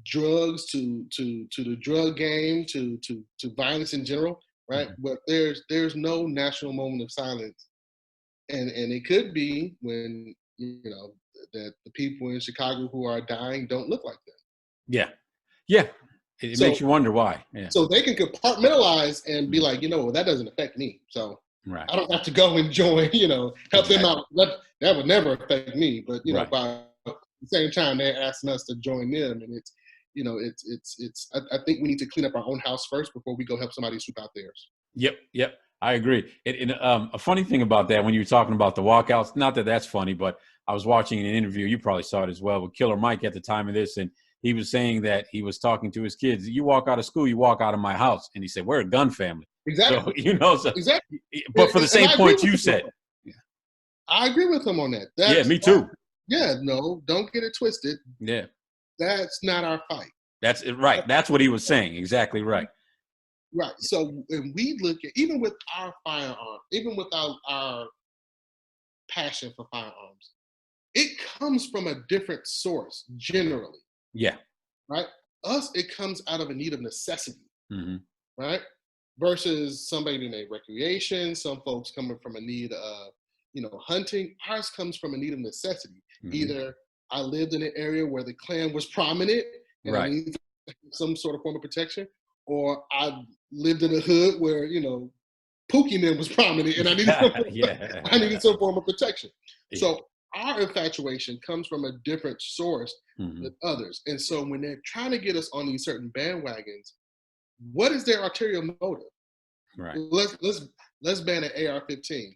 drugs, to the drug game, to violence in general, right? Mhm. But there's no national moment of silence, and it could be when that the people in Chicago who are dying don't look like them. Yeah. Yeah. It So makes you wonder why. Yeah. so they can compartmentalize and be like, well, that doesn't affect me, so Right. I don't have to go and join, help them out. That would never affect me. But Right. by the same time, they're asking us to join them, and it's I think we need to clean up our own house first before we go help somebody sweep out theirs. Yep. Yep. I agree. And a funny thing about that, when you were talking about the walkouts, not that that's funny, but I was watching an interview. You probably saw it as well with Killer Mike at the time of this, and he was saying that he was talking to his kids. You walk out of school, you walk out of my house, and he said, "We're a gun family." Exactly. So exactly. But for the same point you said, I agree with him on that. yeah, me too. No, don't get it twisted. Yeah, that's not our fight. That's it. Right. That's what he was saying. Exactly right. Right. So when we look at, even with our firearm, even with our passion for firearms, it comes from a different source generally. Yeah. Right. Us, it comes out of a need of necessity. Mm-hmm. Right. Versus somebody in a recreation, some folks coming from a need of, hunting. Ours comes from a need of necessity. Mm-hmm. Either I lived in an area where the Klan was prominent and I needed some sort of form of protection, or I lived in a hood where, Pookie Man was prominent and I needed some form of protection. Yeah. So our infatuation comes from a different source than others. And so when they're trying to get us on these certain bandwagons, what is their ulterior motive? Right. Let's ban an AR-15.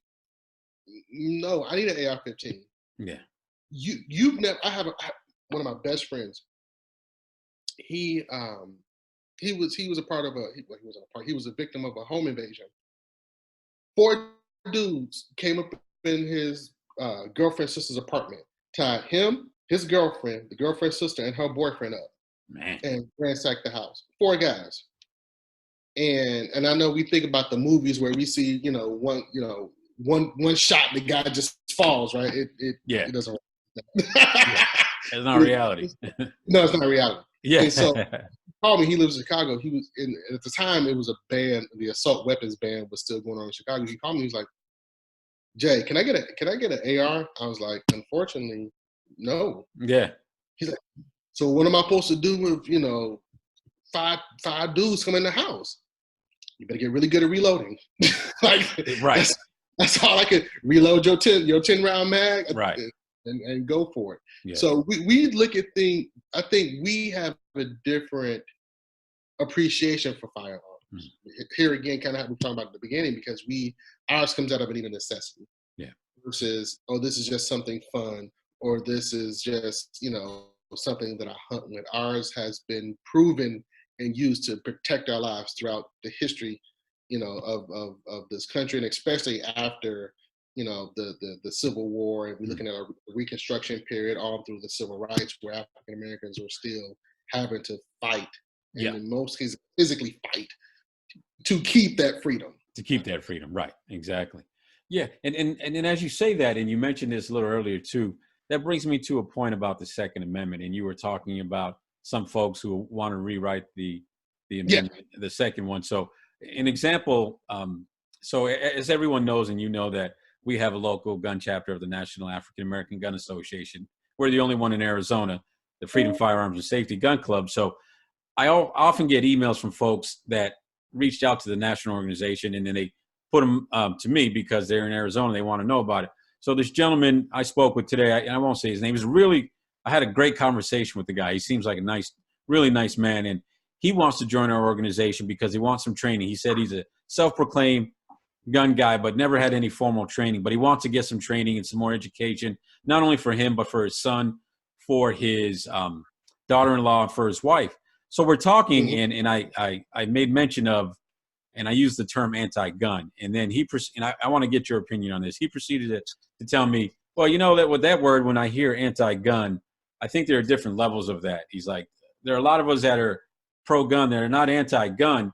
No, I need an AR-15. Yeah. You've never. I have one of my best friends. He was a part of he was a victim of a home invasion. 4 dudes came up in his girlfriend's sister's apartment, tied him, his girlfriend, the girlfriend's sister, and her boyfriend up, and ransacked the house. 4 guys. And I know we think about the movies where we see, one shot, the guy just falls, right? It doesn't. Yeah. It's not reality. No, it's not reality. Yeah. And so he called me. He lives in Chicago. He was at the time it was a ban. The assault weapons ban was still going on in Chicago. He called me. He was like, "Jay, can I get an AR?" I was like, "Unfortunately, no." Yeah. He's like, "So what am I supposed to do with five dudes come in the house? You better get really good at reloading." Right. That's all I could reload your 10 round mag. Right. And go for it. Yeah. So we look at things. I think we have a different appreciation for firearms. Here again, kind of how we talked about at the beginning, because ours comes out of a need of necessity. Yeah. Versus, this is just something fun, or this is just something that I hunt with. Ours has been proven and used to protect our lives throughout the history, of this country, and especially after the Civil War, and we're looking at a Reconstruction period all through the Civil Rights, where African Americans are still having to fight, and in most cases physically fight, to keep that freedom. Right. Exactly. Yeah. And then as you say that, and you mentioned this a little earlier too, that brings me to a point about the Second Amendment. And you were talking about some folks who want to rewrite the amendment, the second one. So an example, so as everyone knows, and that we have a local gun chapter of the National African American Gun Association. We're the only one in Arizona, the Freedom Firearms and Safety Gun Club. So I often get emails from folks that reached out to the national organization, and then they put them to me because they're in Arizona. They want to know about it. So this gentleman I spoke with today, I won't say his name, I had a great conversation with the guy. He seems like a really nice man, and he wants to join our organization because he wants some training. He said he's a self-proclaimed gun guy, but never had any formal training. But he wants to get some training and some more education, not only for him, but for his son, for his daughter-in-law, and for his wife. So we're talking, and I made mention of, and I used the term anti-gun. And then I want to get your opinion on this. He proceeded to tell me, well, you know, that with that word, when I hear anti-gun, I think there are different levels of that. He's like, there are a lot of us that are pro-gun that are not anti-gun,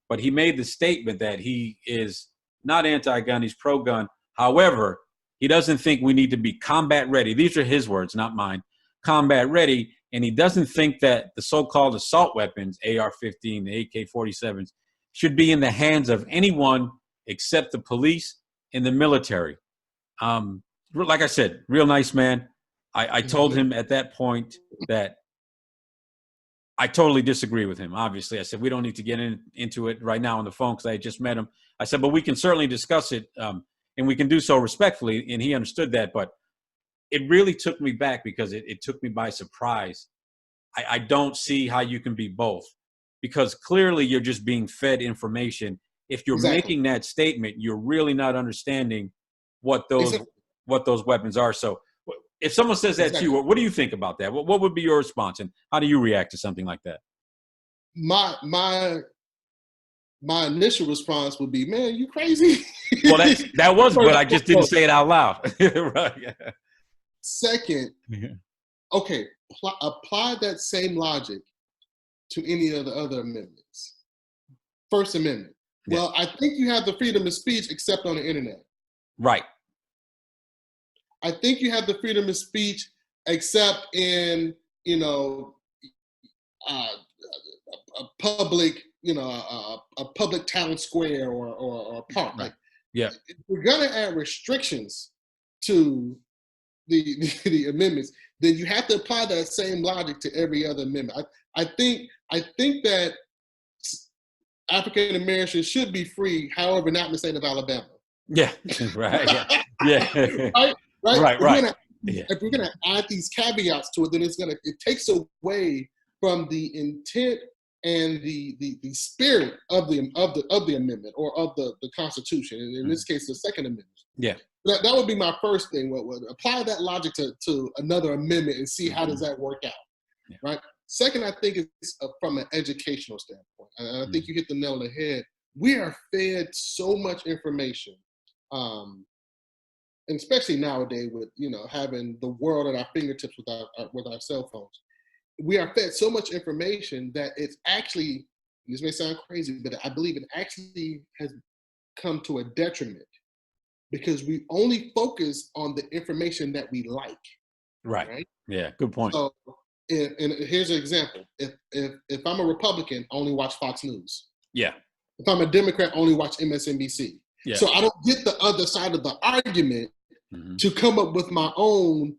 but he made the statement that he is not anti-gun, he's pro-gun. However, he doesn't think we need to be combat ready. These are his words, not mine. Combat ready. And he doesn't think that the so-called assault weapons, AR-15, the AK-47s, should be in the hands of anyone except the police and the military. Like I said, real nice man. I told him at that point that I totally disagree with him. Obviously, I said, we don't need to get into it right now on the phone because I just met him. I said, but we can certainly discuss it, and we can do so respectfully. And he understood that. But it really took me back because it took me by surprise. I don't see how you can be both, because clearly you're just being fed information. If you're making that statement, you're really not understanding what those weapons are. So if someone says that to you, what do you think about that? What would be your response, and how do you react to something like that? My initial response would be, man, you crazy? Well, that was good. I just didn't say it out loud. Right. Second, okay, apply that same logic to any of the other amendments. First Amendment. Yeah. Well, I think you have the freedom of speech except on the internet. Right. I think you have the freedom of speech except in, you know, a public, you know, a public town square or a park. Right. Like, yeah. If we're gonna add restrictions to the amendments, then you have to apply that same logic to every other amendment. I think that African Americans should be free, however, not in the state of Alabama. Yeah, right. Yeah, right. Right. If we're gonna add these caveats to it, then it takes away from the intent and the spirit of the amendment or of the Constitution, and in this case, the Second Amendment. Yeah. That would be my first thing. Would apply that logic to another amendment and see how does that work out, right? Second, I think it's from an educational standpoint. And I think you hit the nail on the head. We are fed so much information, and especially nowadays with having the world at our fingertips with our cell phones. We are fed so much information that it's actually, this may sound crazy, but I believe it actually has come to a detriment, because we only focus on the information that we like. Right? Yeah, good point. So, and here's an example. If I'm a Republican, I only watch Fox News. Yeah. If I'm a Democrat, I only watch MSNBC. Yeah. So I don't get the other side of the argument to come up with my own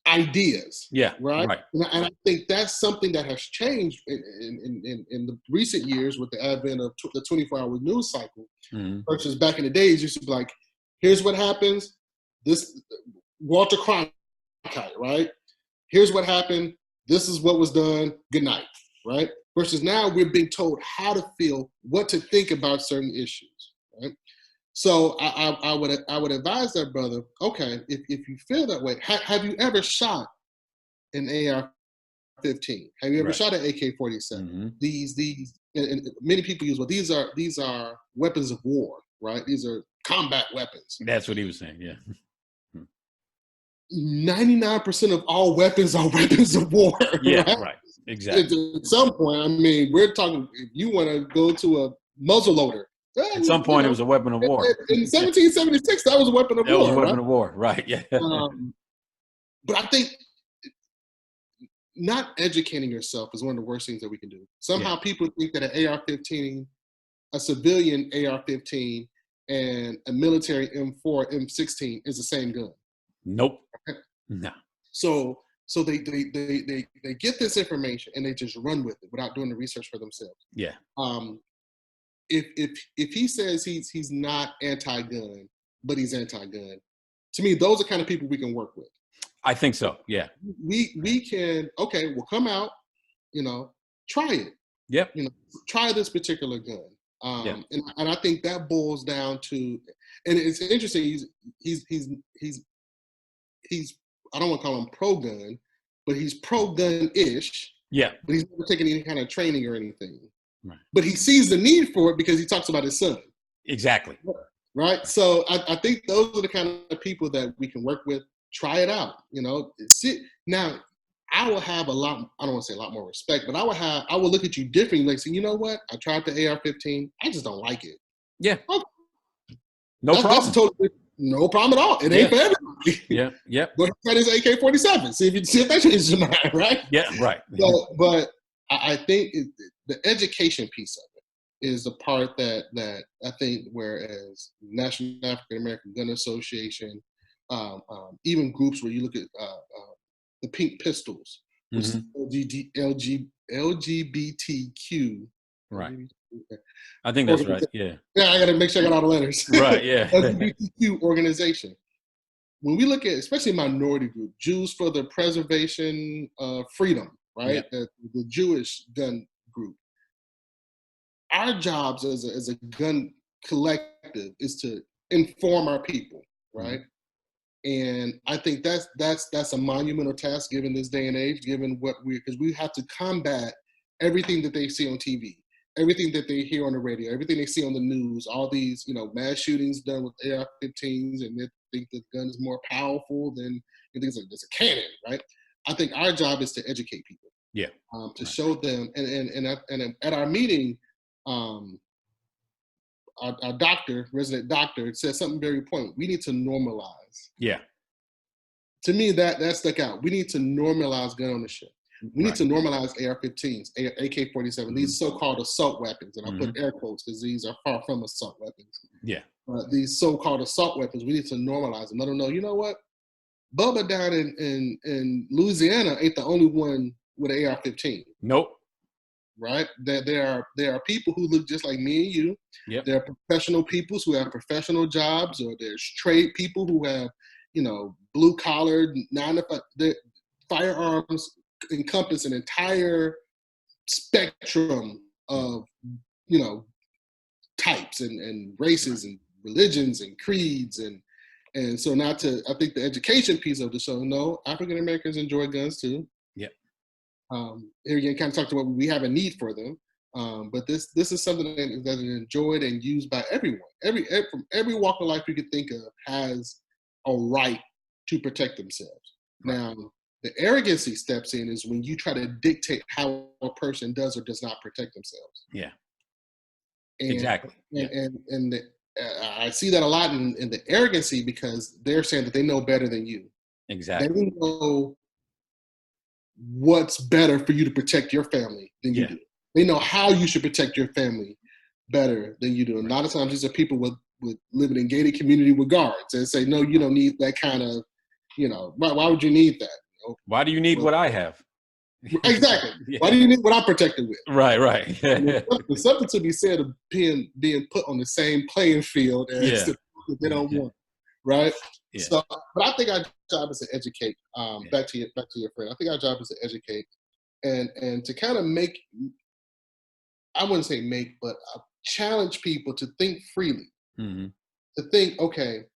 ideas. Yeah. Right. And I think that's something that has changed in the recent years with the advent of the 24-hour news cycle versus back in the days. Used to be like, here's what happens. This Walter Cronkite, right? Here's what happened. This is what was done. Good night, right? Versus now we're being told how to feel, what to think about certain issues, right? So I would advise that brother, okay, if you feel that way, have you ever shot an AR-15? Have you ever shot an AK-47? These and many people use, well, these are weapons of war, right? These are combat weapons. That's what he was saying, yeah. 99% of all weapons are weapons of war. Yeah, right. Exactly. At some point, I mean, we're talking, if you want to go to a muzzle loader. At some point, it was a weapon of war. In 1776, that was a weapon of war. That was a weapon of war, right, yeah. But I think not educating yourself is one of the worst things that we can do. Somehow people think that an AR-15, a civilian AR-15, and a military M4, M16 is the same gun. Nope. No. So they get this information and they just run with it without doing the research for themselves. Yeah. if he says he's not anti-gun, but he's anti-gun, to me, those are kind of people we can work with. I think so. Yeah. We can, okay, well, come out, try it. Yep. Try this particular gun. Yeah. And I think that boils down to, and it's interesting. He's I don't want to call him pro-gun, but he's pro-gun-ish. Yeah. But he's never taken any kind of training or anything. Right. But he sees the need for it because he talks about his son. Exactly. Right. So I think those are the kind of people that we can work with. Try it out. Now, I will have I don't want to say a lot more respect, but I will look at you differently. Like, say, you know what? I tried the AR-15. I just don't like it. Yeah. Okay. No problem. That's totally no problem at all. It ain't for everybody. Yeah. Yeah. Go ahead and try his AK-47. See if that changes your mind, right? Yeah. Right. But I think the education piece of it is the part that I think, whereas National African American Gun Association, even groups where you look at the Pink Pistols, which is LGBTQ. Right. I think that's right. Yeah. Yeah, I got to make sure I got all the letters. Right. Yeah. LGBTQ organization. When we look at, especially minority group, Jews for the Preservation of Freedom, right? Yeah. The Jewish gun group. Our jobs as a gun collective is to inform our people, right? And I think that's a monumental task given this day and age, given because we have to combat everything that they see on TV, everything that they hear on the radio, everything they see on the news, all these, mass shootings done with AR-15s, and they think the gun is more powerful than things like this, a cannon, right? I think our job is to educate people. Yeah. To show them, and at our meeting, our resident doctor, said something very important. We need to normalize. Yeah. To me, that stuck out. We need to normalize gun ownership. We need to normalize AR-15s, AK-47, these so-called assault weapons, and I put air quotes because these are far from assault weapons. Yeah. These so-called assault weapons, we need to normalize them. Let them know, you know what? Bubba down in Louisiana ain't the only one with an AR-15. Nope. Right? There are people who look just like me and you. Yep. There are professional people who have professional jobs, or there's trade people who have, blue collar, 9 to 5. Firearms encompass an entire spectrum of, types and races and religions and creeds and so I think the education piece of this. So no, African Americans enjoy guns too. Yep. Here again, kind of talked about we have a need for them, but this is something that is enjoyed and used by everyone. From every walk of life you could think of has a right to protect themselves. Right. Now, the arrogancy steps in is when you try to dictate how a person does or does not protect themselves. Yeah. And, exactly. And I see that a lot in the arrogancy, because they're saying that they know better than you. Exactly. They know what's better for you to protect your family than you do. They know how you should protect your family better than you do. And a lot of times these are people with living in gated community with guards and say, no, you don't need that kind of, why would you need that? Why do you need what I have? Exactly. Why do you need what I'm protected with? Right. There's something to be said of being put on the same playing field as the they don't want, right? Yeah. So, but I think our job is to educate. Back to your friend. I think our job is to educate and to kind of make. I wouldn't say make, but challenge people to think freely. Mm-hmm. To think, okay,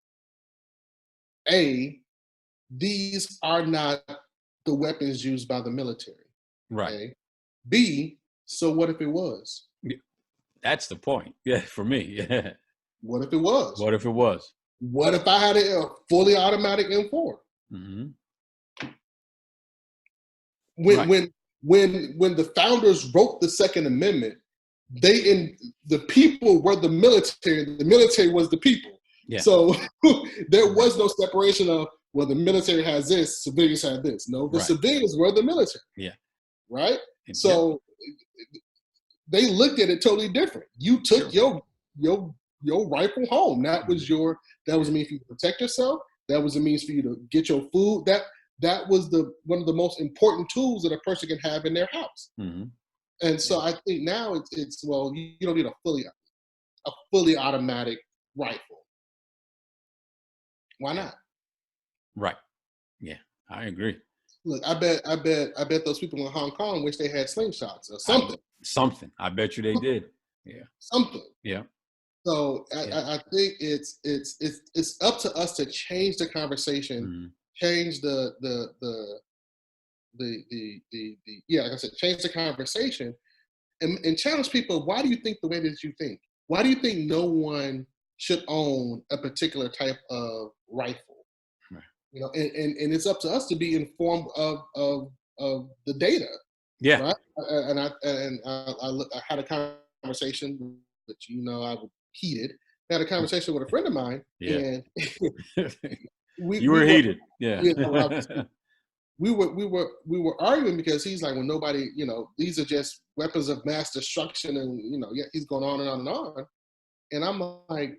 these are not the weapons used by the military. Right. Okay? B, so what if it was? That's the point. Yeah, for me. Yeah. What if it was? What if it was? What if I had a fully automatic M4? Mm-hmm. When the founders wrote the Second Amendment, the people were the military was the people. Yeah. So there was no separation of, well, the military has this, civilians have this. No, the civilians were the military. Yeah. Right? So they looked at it totally different. You took your rifle home. That was a means for you to protect yourself. That was a means for you to get your food. That was one of the most important tools that a person can have in their house. Mm-hmm. And so I think now it's you don't need a fully a fully automatic rifle. Why not? Right. Yeah, I agree. Look, I bet those people in Hong Kong wish they had slingshots or I, something, something. I bet you they did. Yeah. something. Yeah. So Yeah. I think it's up to us to change the conversation, Mhm. change the yeah, like I said, change the conversation and challenge people. Why do you think the way that you think? Why do you think no one should own a particular type of rifle? Right. You know, and it's up to us to be informed of the data, Yeah. right? I had a conversation, which I was heated. I had a conversation with a friend of mine, Yeah. and we You we were were heated. Yeah. yeah, we were arguing because he's like, well, nobody, these are just weapons of mass destruction, and yeah, he's going on and on and on, and I'm like,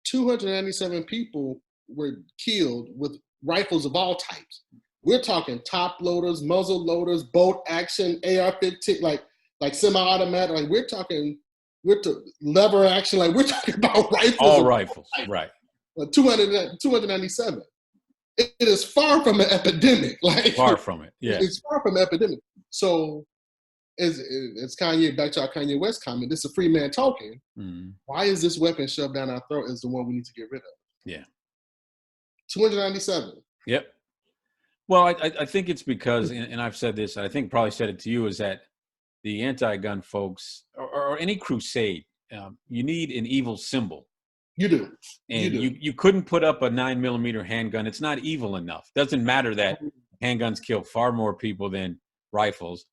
297 people were killed with rifles of all types. We're talking top loaders, muzzle loaders, bolt action, AR-15, like semi-automatic. Like lever action. Like we're talking about rifles All of rifles. Right. 297. It is far from an epidemic. Like Far from it. Yeah. it's far from an epidemic. So it's Kanye, back to our Kanye West comment. This is a free man talking. Mhm. Why is this weapon shoved down our throat is the one we need to get rid of? Yeah. 297. Yep. Well, I think it's because, and I've said this, I think probably said it to you, is that the anti-gun folks or any crusade, you need an evil symbol. You do. And you couldn't put up a 9mm handgun. It's not evil enough. Doesn't matter that handguns kill far more people than rifles.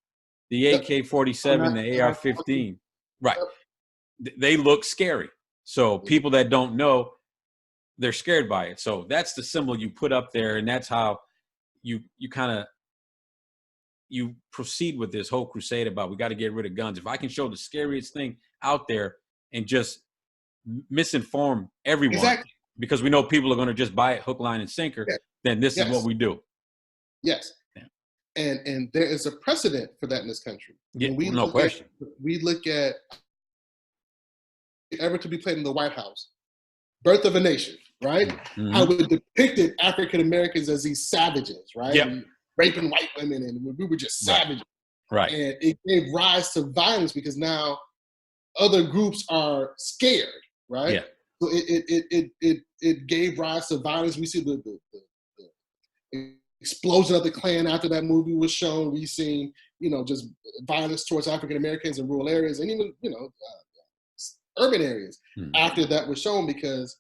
The Yep. AK-47, the AR-15, right? They look scary. So people that don't know, they're scared by it. So that's the symbol you put up there, and that's how you kind of you proceed with this whole crusade about we got to get rid of guns. If I can show the scariest thing out there and just misinform everyone, Exactly. because we know people are going to just buy it hook, line, and sinker, Yeah. then this is what we do. Yes. Yeah. And there is a precedent for that in this country. Yeah, no question. We look at ever to be played in the White House, Birth of a Nation, right? Mm-hmm. How we depicted African Americans as these savages, right? Yep. Raping white women, and we were just savages. Right. And it gave rise to violence because now other groups are scared, right? Yeah. So it gave rise to violence. We see the explosion of the Klan after that movie was shown. We've seen, just violence towards African Americans in rural areas and even, urban areas after that was shown because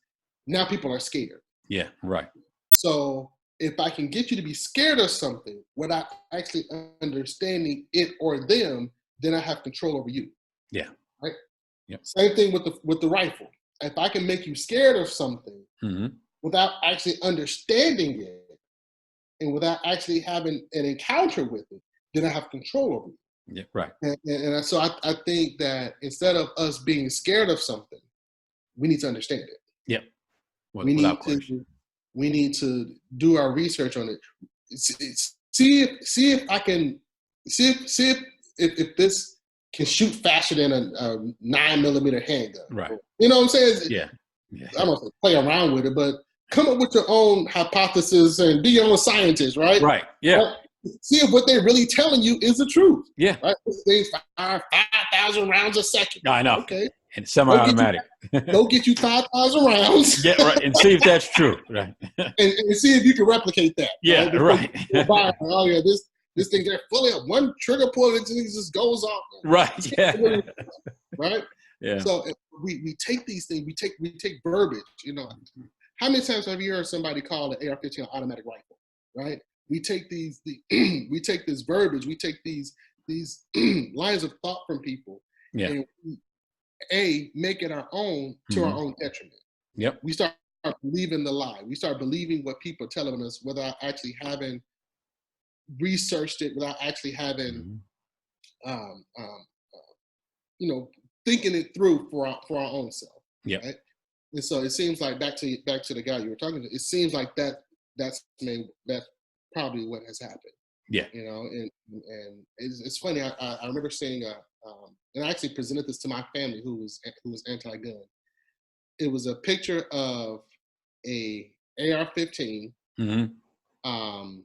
now people are scared. Yeah, right. So if I can get you to be scared of something without actually understanding it or them, then I have control over you. Yeah. Right. Yep. Same thing with the rifle. If I can make you scared of something without actually understanding it and without actually having an encounter with it, then I have control over you. Yeah, right. And so I think that instead of us being scared of something, we need to understand it. Yep. Without question. We need to do our research on it. See if I can see if this can shoot faster than a 9mm handgun. Right. You know what I'm saying? Yeah. I don't say play around with it, but come up with your own hypothesis and be your own scientist, right? Right. Yeah. Right? See if what they're really telling you is the truth. Yeah. Right? This thing's 5,000 rounds a second. I know. Okay. And semi-automatic. Go get you 5,000 rounds. Yeah, right. And see if that's true. Right. and see if you can replicate that. Yeah, right. Oh yeah, this thing they're fully up. One trigger pull, it just goes off. Right. Yeah. Right. Yeah. So we take these things. We take verbiage. How many times have you heard somebody call an AR-15 an automatic rifle? Right. We take we take this verbiage. We take these lines of thought from people. Yeah. And we, make it our own to our own detriment. Yep. We start believing the lie. We start believing what people are telling us without actually having researched it, without actually having, thinking it through for our own self. Yeah. Right? And so it seems like back to the guy you were talking to. It seems like that's probably what has happened. Yeah. And it's funny. I remember saying, and I actually presented this to my family who was anti-gun. it was a picture of a AR-15, Mm-hmm. um,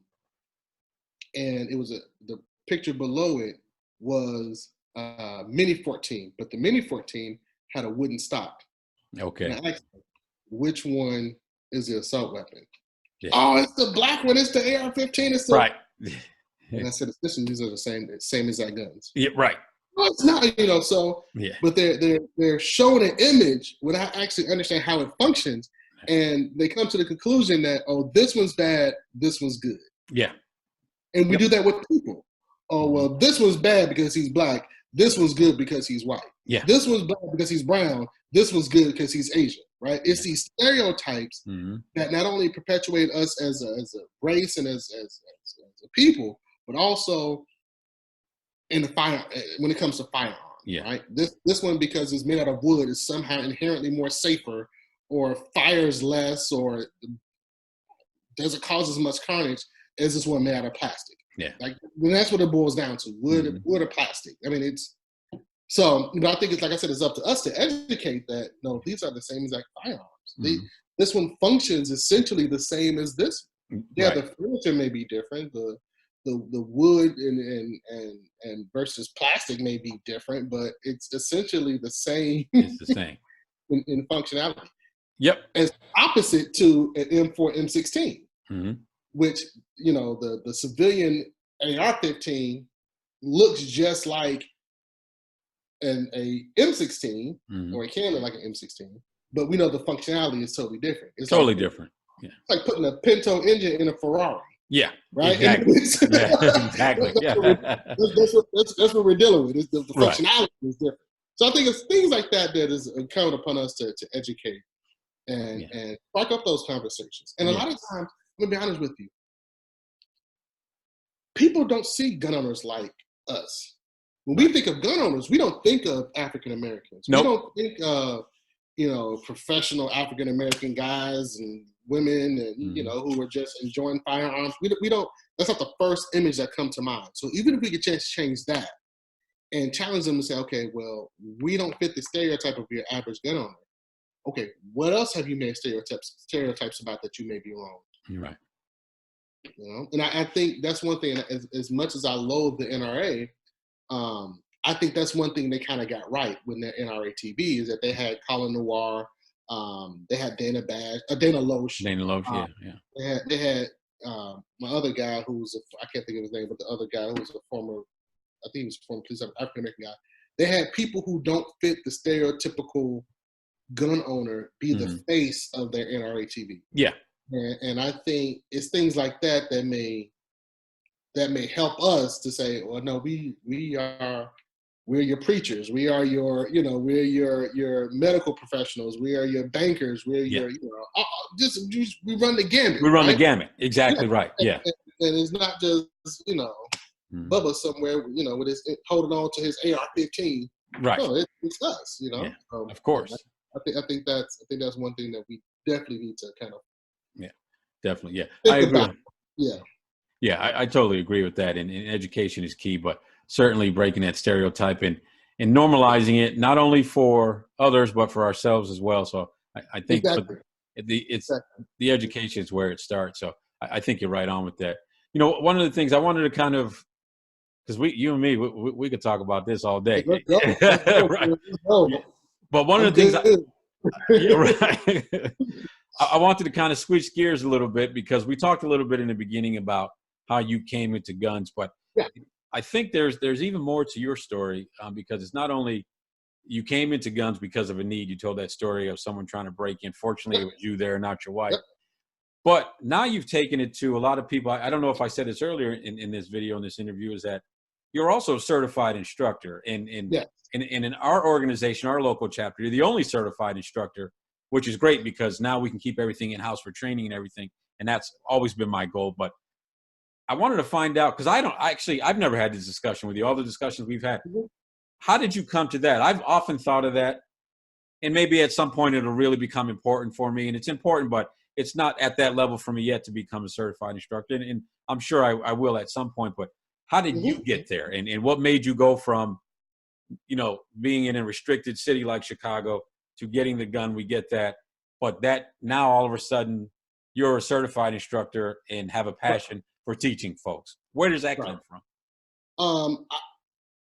and it was the picture below it was Mini 14, but the Mini 14 had a wooden stock. And I Okay. asked him, which one is the assault weapon? Yeah. Oh, it's the black one. It's the AR-15. It's the Right. And I said, essentially, these are the same exact guns. Yeah. Right. No, it's not, So, Yeah. but they're showing an image without actually understand how it functions, and they come to the conclusion that, oh, this one's bad, this one's good, Yeah. and we Yep. do that with people. Oh, Mm-hmm. well, this one's bad because he's black. This one's good because he's white. Yeah. This one's bad because he's brown. This one's good because he's Asian. Right? It's these stereotypes Mm-hmm. that not only perpetuate us as a race and as a people, but also in the fire when it comes to firearms. Yeah. Right? This one, because it's made out of wood, is somehow inherently more safer, or fires less, or doesn't cause as much carnage as this one made out of plastic. Yeah. Like, when that's what it boils down to: wood, Mm-hmm. wood or plastic. I mean, it's so. But I think it's, like I said, it's up to us to educate that no, these are the same exact firearms. Mm-hmm. This one functions essentially the same as this. Yeah, Right. the furniture may be different. The wood and versus plastic may be different, but it's essentially the same It's the same. in functionality. Yep. As opposite to an M4 M16, Mm-hmm. which the civilian AR-15 looks just like a M16, Mm-hmm. or it can look like an M16, but we know the functionality is totally different. It's Totally different. Yeah. like putting a Pinto engine in a Ferrari. Yeah. Right? Exactly. Yeah. Exactly. Yeah. That's what we're dealing with. The Right. functionality is different. So I think it's things like that is incumbent upon us to educate and spark up those conversations. And a lot of times, I'm gonna be honest with you, people don't see gun owners like us. When we think of gun owners, we don't think of African Americans. Nope. We don't think of professional African American guys and women, and who are just enjoying firearms. We don't. That's not the first image that comes to mind. So even if we get a chance to change that and challenge them to say, okay, well, we don't fit the stereotype of your average gun owner. Okay, what else have you made stereotypes about that you may be wrong? You're right. And I think that's one thing. As much as I loathe the NRA, I think that's one thing they kind of got right when their NRA TV is that they had Colin Noir, they had Dana Loesch. Dana Loesch, yeah. They had my other guy I can't think of his name, but the other guy who was a former, I think he was a former police African American guy. They had people who don't fit the stereotypical gun owner be the face of their NRA TV. Yeah. And I think it's things like that that may help us to say, well, no, we're your preachers. We are your, we're your medical professionals. We are your bankers. We're your, we run the gamut. We run right? the gamut. Exactly right. Yeah. And it's not just, Bubba somewhere, with his holding on to his AR-15. Right. No, it's us, Yeah, of course. I think that's one thing that we definitely need to kind of. Yeah, definitely. Yeah, think I agree. About. Yeah. Yeah, I totally agree with that. And education is key, but certainly breaking that stereotype and normalizing it, not only for others, but for ourselves as well. So I think exactly. The education is where it starts. So I think you're right on with that. One of the things I wanted to kind of, because you and me, we could talk about this all day. Let's go. Right. But one of the things, right. I wanted to kind of switch gears a little bit because we talked a little bit in the beginning about how you came into guns, but I think there's even more to your story because it's not only you came into guns because of a need. You told that story of someone trying to break in. Fortunately, it was you there, not your wife. But now you've taken it to a lot of people. I don't know if I said this earlier in this video, in this interview, is that you're also a certified instructor. And in our organization, our local chapter, you're the only certified instructor, which is great because now we can keep everything in-house for training and everything. And that's always been my goal. But I wanted to find out, because I've never had this discussion with you, all the discussions we've had. How did you come to that? I've often thought of that. And maybe at some point it'll really become important for me. And it's important, but it's not at that level for me yet to become a certified instructor. And I'm sure I will at some point. But how did you get there? And what made you go from, being in a restricted city like Chicago to getting the gun. We get that. But that now all of a sudden you're a certified instructor and have a passion for teaching folks. Where does that come from?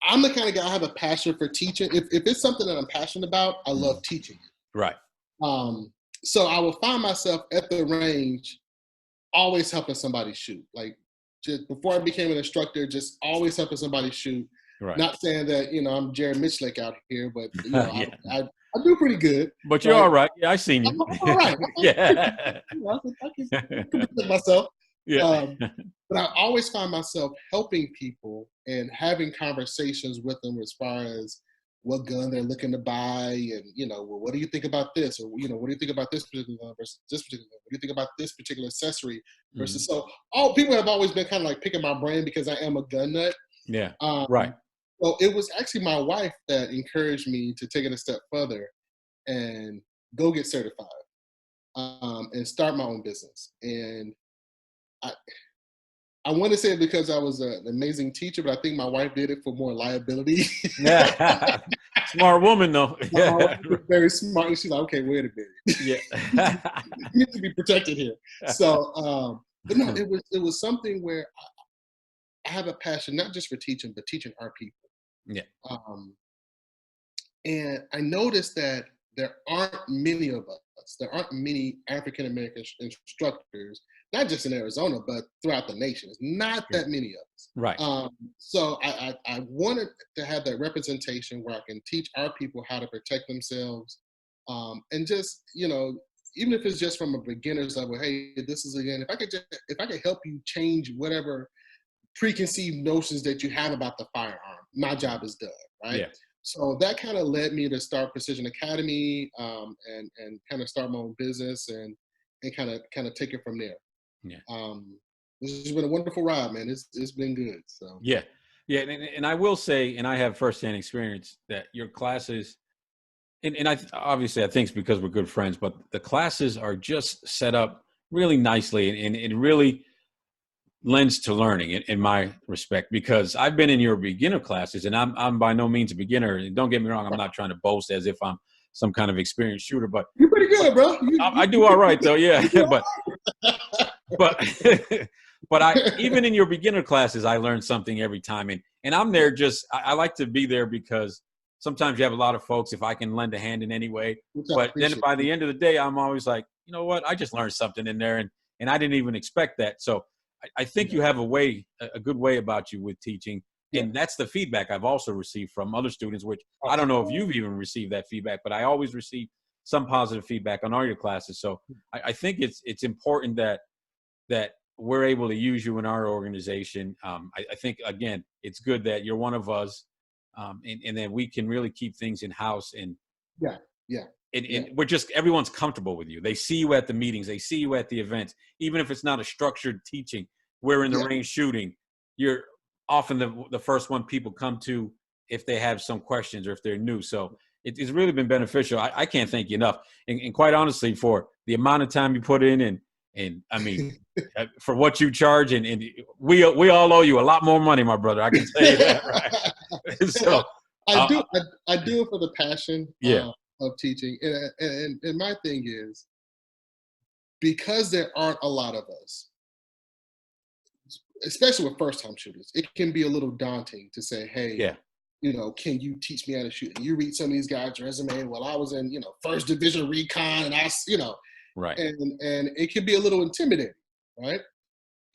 I'm the kind of guy, I have a passion for teaching. If it's something that I'm passionate about, I love teaching it. Right. So I will find myself at the range always helping somebody shoot. Like just before I became an instructor, just always helping somebody shoot. Right. Not saying that, I'm Jared Mitchlick out here, but Yeah. I do pretty good. But you're all right. Yeah, I seen you. I'm all right. Yeah. I can protect myself. Yeah. But I always find myself helping people and having conversations with them as far as what gun they're looking to buy, and well, what do you think about this, or what do you think about this particular gun versus this particular gun? What do you think about this particular accessory versus? So all people have always been kind of like picking my brain because I am a gun nut. Yeah. Right. So it was actually my wife that encouraged me to take it a step further and go get certified and start my own business. And I want to say it because I was an amazing teacher, but I think my wife did it for more liability. Yeah. Smart woman, though. My wife was very smart. And she's like, okay, wait a minute. Yeah. You need to be protected here. So, but no, it was something where I have a passion, not just for teaching, but teaching our people. Yeah. And I noticed that there aren't many of us. There aren't many African American instructors, not just in Arizona, but throughout the nation. It's not that many of us. Right. So I wanted to have that representation where I can teach our people how to protect themselves, and just even if it's just from a beginner's level. Hey, this is again. If I could help you change whatever preconceived notions that you have about the firearm, my job is done. Right. Yeah. So that kind of led me to start Precision Academy, and kind of start my own business and kind of take it from there. Yeah. This has been a wonderful ride, man. It's been good. So yeah. And I will say, and I have firsthand experience that your classes, and I obviously I think it's because we're good friends, but the classes are just set up really nicely, and it really lends to learning in my respect, because I've been in your beginner classes, and I'm by no means a beginner. And don't get me wrong, I'm not trying to boast as if I'm some kind of experienced shooter, but you're pretty good, bro. I do all right though. Yeah. but I, even in your beginner classes, I learned something every time. And I'm there I like to be there because sometimes you have a lot of folks, if I can lend a hand in any way, but then by the end of the day, I'm always like, you know what? I just learned something in there, and I didn't even expect that. So I think you have a good way about you with teaching. And that's the feedback I've also received from other students, which I don't know if you've even received that feedback, but I always receive some positive feedback on all your classes. So I think it's important that we're able to use you in our organization. I think, again, it's good that you're one of us, and that we can really keep things in house. And we're just, everyone's comfortable with you. They see you at the meetings. They see you at the events. Even if it's not a structured teaching, we're in the range shooting. You're often the first one people come to if they have some questions or if they're new. So it's really been beneficial. I can't thank you enough. And quite honestly, for the amount of time you put in, and I mean, for what you charge, and we all owe you a lot more money, my brother. I can tell you that, right? So I do it for the passion of teaching. And my thing is, because there aren't a lot of us, especially with first-time shooters, it can be a little daunting to say, hey, can you teach me how to shoot? And you read some of these guys' resume. Well, I was in, first division recon, and right. And it can be a little intimidating, right?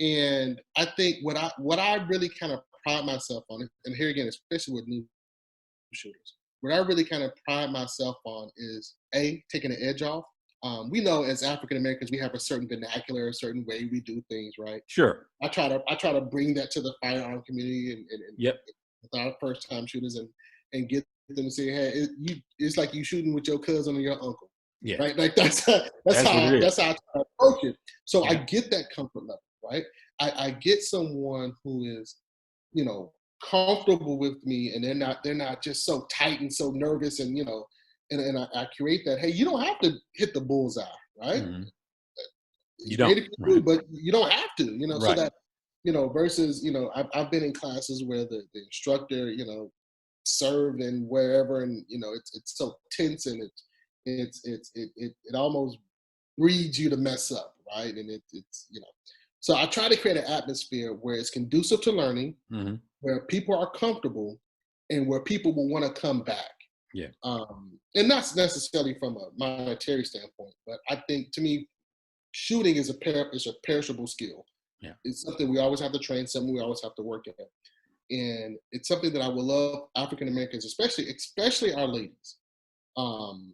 And I think what I really kind of pride myself on, and here again, especially with new shooters, what I really kind of pride myself on is taking the edge off. We know as African Americans, we have a certain vernacular, a certain way we do things, right? Sure. I try to bring that to the firearm community and with our first time shooters and get them to say, hey, it's like you shooting with your cousin or your uncle. Yeah. Right. Like that's how I try to approach it. So I get that comfort level, right? I get someone who is, comfortable with me, and they're not just so tight and so nervous, and and I create that. Hey, you don't have to hit the bullseye, right? Mm-hmm. You don't, but you don't have to, right. So that, versus, I've been in classes where the instructor, served and wherever, and it's so tense, and it almost breeds you to mess up, right? And it's so I try to create an atmosphere where it's conducive to learning, Hmm. where people are comfortable, and where people will want to come back. Yeah. And not necessarily from a monetary standpoint, but I think to me, shooting is is a perishable skill. Yeah. It's something we always have to train, something we always have to work at, and it's something that I would love African Americans, especially our ladies, um,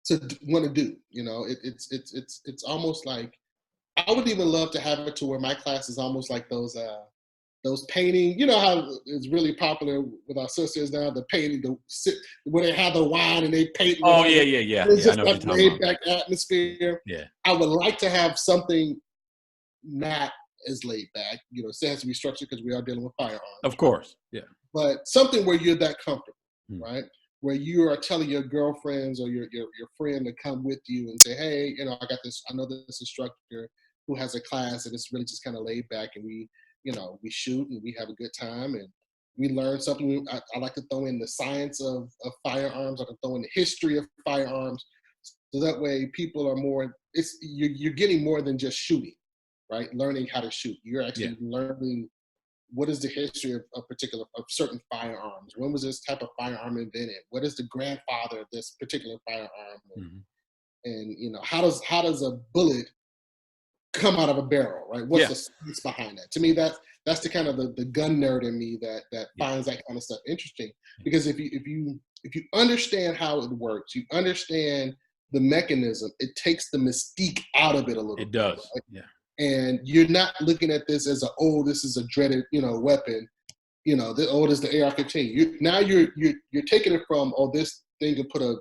to want to do. It's almost like I would even love to have it to where my class is almost like those painting. You know how it's really popular with our sisters now, the painting, where they have the wine and they paint. Oh, Whatever. yeah. It's I just know what that you're talking laid about. back atmosphere. Yeah. I would like to have something not as laid back. It has to be structured because we are dealing with firearms. Of course. Yeah. But something where you're that comfortable, Mm. right? Where you are telling your girlfriends or your friend to come with you and say, hey, I got this. I know this instructor who has a class and it's really just kind of laid back, and we shoot and we have a good time and we learn something. I like to throw in the science of firearms. I can throw in the history of firearms, so that way people are more. You're getting more than just shooting, right? Learning how to shoot. You're actually learning what is the history of certain firearms. When was this type of firearm invented? What is the grandfather of this particular firearm? Hmm. And how does a bullet come out of a barrel, right? What's Yeah. the science behind that? To me, that's the kind of the gun nerd in me that Yeah. finds that kind of stuff interesting. Because if you understand how it works, you understand the mechanism, it takes the mystique out of it a little bit. It does. Right? Yeah. And you're not looking at this as this is a dreaded, weapon. This is the AR-15. Now you're taking it from, this thing could put a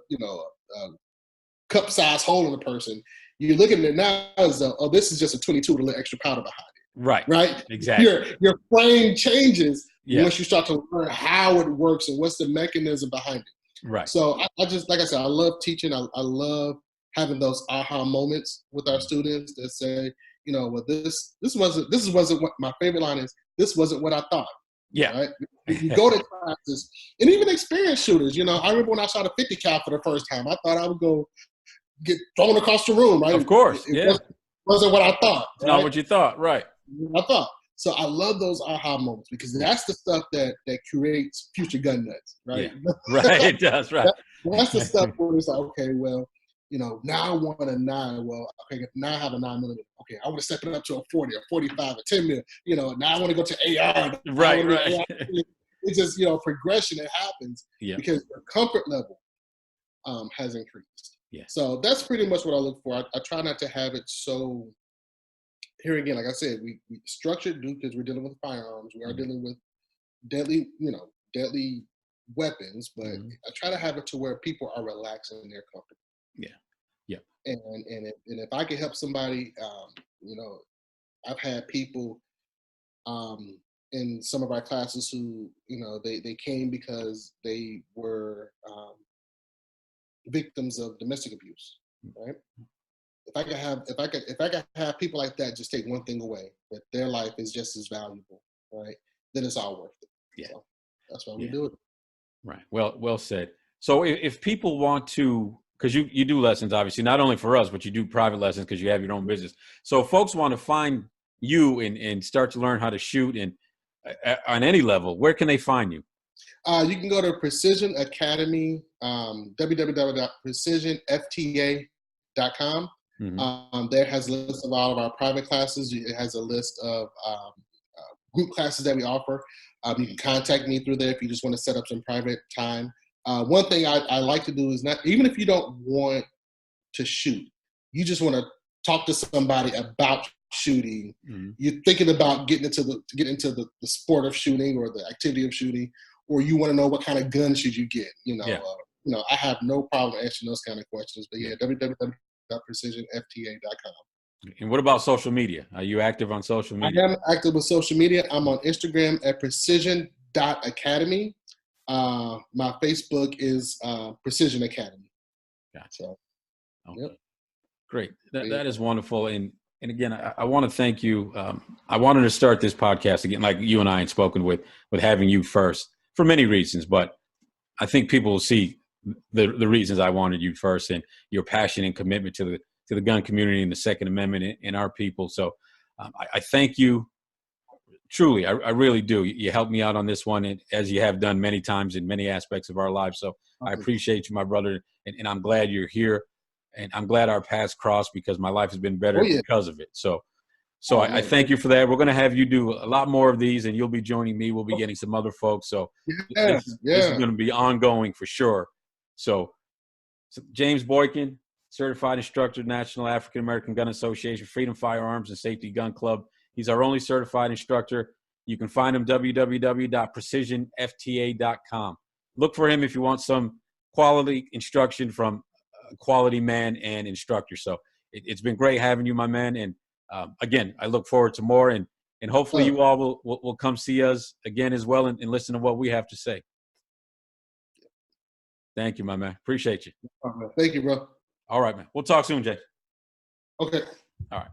cup size hole in a person. You're looking at it now as this is just a 22 with a little extra powder behind it. Right. Right. Exactly. Your frame changes Yeah. once you start to learn how it works and what's the mechanism behind it. Right. So I just, like I said, I love teaching. I love having those aha moments with our students that say, well, this wasn't what my favorite line is. This wasn't what I thought. Yeah. Right. You go to classes and even experienced shooters. I remember when I shot a 50 cal for the first time, I thought I would go get thrown across the room. Right. Of course. It wasn't what I thought. It's not what you thought. Right. I thought. So I love those aha moments because that's the stuff that creates future gun nuts, right? Yeah. Right. It does. Right. That's the stuff where it's like, okay, well, now I want a 9. Well, okay, now I have a 9mm. Okay, I want to step it up to a 40, a 45, a 10 mil. Now I want to go to AR. Right. It's just progression that happens because your comfort level has increased. Yeah. So that's pretty much what I look for. I try not to have it so. Here again, like I said, we structured because we're dealing with firearms. We are dealing with deadly weapons, but I try to have it to where people are relaxed and they're comfortable. Yeah. Yeah. And if I can help somebody, I've had people in some of our classes who, they came because they were victims of domestic abuse, right? If I could have people like that just take one thing away, that their life is just as valuable, right? Then it's all worth it. Yeah. So that's why we do it. Right. Well said. So if people want to, because you do lessons, obviously, not only for us, but you do private lessons because you have your own business. So if folks want to find you and start to learn how to shoot and on any level, where can they find you? You can go to Precision Academy, www.precisionfta.com. There has a list of all of our private classes. It has a list of group classes that we offer. You can contact me through there if you just want to set up some private time. One thing I like to do is even if you don't want to shoot, you just want to talk to somebody about shooting. You're thinking about getting into the sport of shooting or the activity of shooting, or you want to know what kind of gun should you get. I have no problem answering those kind of questions. But www.precisionfta.com. And what about social media? Are you active on social media? I am active with social media. I'm on Instagram at precision.academy. My Facebook is Precision Academy. Gotcha. So, okay. Great. That is wonderful. And again, I want to thank you. I wanted to start this podcast again, like you and I had spoken with having you first for many reasons, but I think people will see the reasons I wanted you first, and your passion and commitment to the gun community and the Second Amendment and our people. So I thank you truly. I really do. You helped me out on this one, and as you have done many times in many aspects of our lives. So I appreciate you, my brother, and I'm glad you're here, and I'm glad our paths crossed because my life has been better because of it. So I thank you for that. We're going to have you do a lot more of these, and you'll be joining me. We'll be getting some other folks. So this is going to be ongoing for sure. So James Boykin, certified instructor, National African American Gun Association, Freedom Firearms and Safety Gun Club. He's our only certified instructor. You can find him www.precisionfta.com. Look for him if you want some quality instruction from a quality man and instructor. So it's been great having you, my man. And again, I look forward to more, and hopefully you all will come see us again as well and listen to what we have to say. Thank you, my man. Appreciate you. Thank you, bro. All right, man. We'll talk soon, Jay. Okay. All right.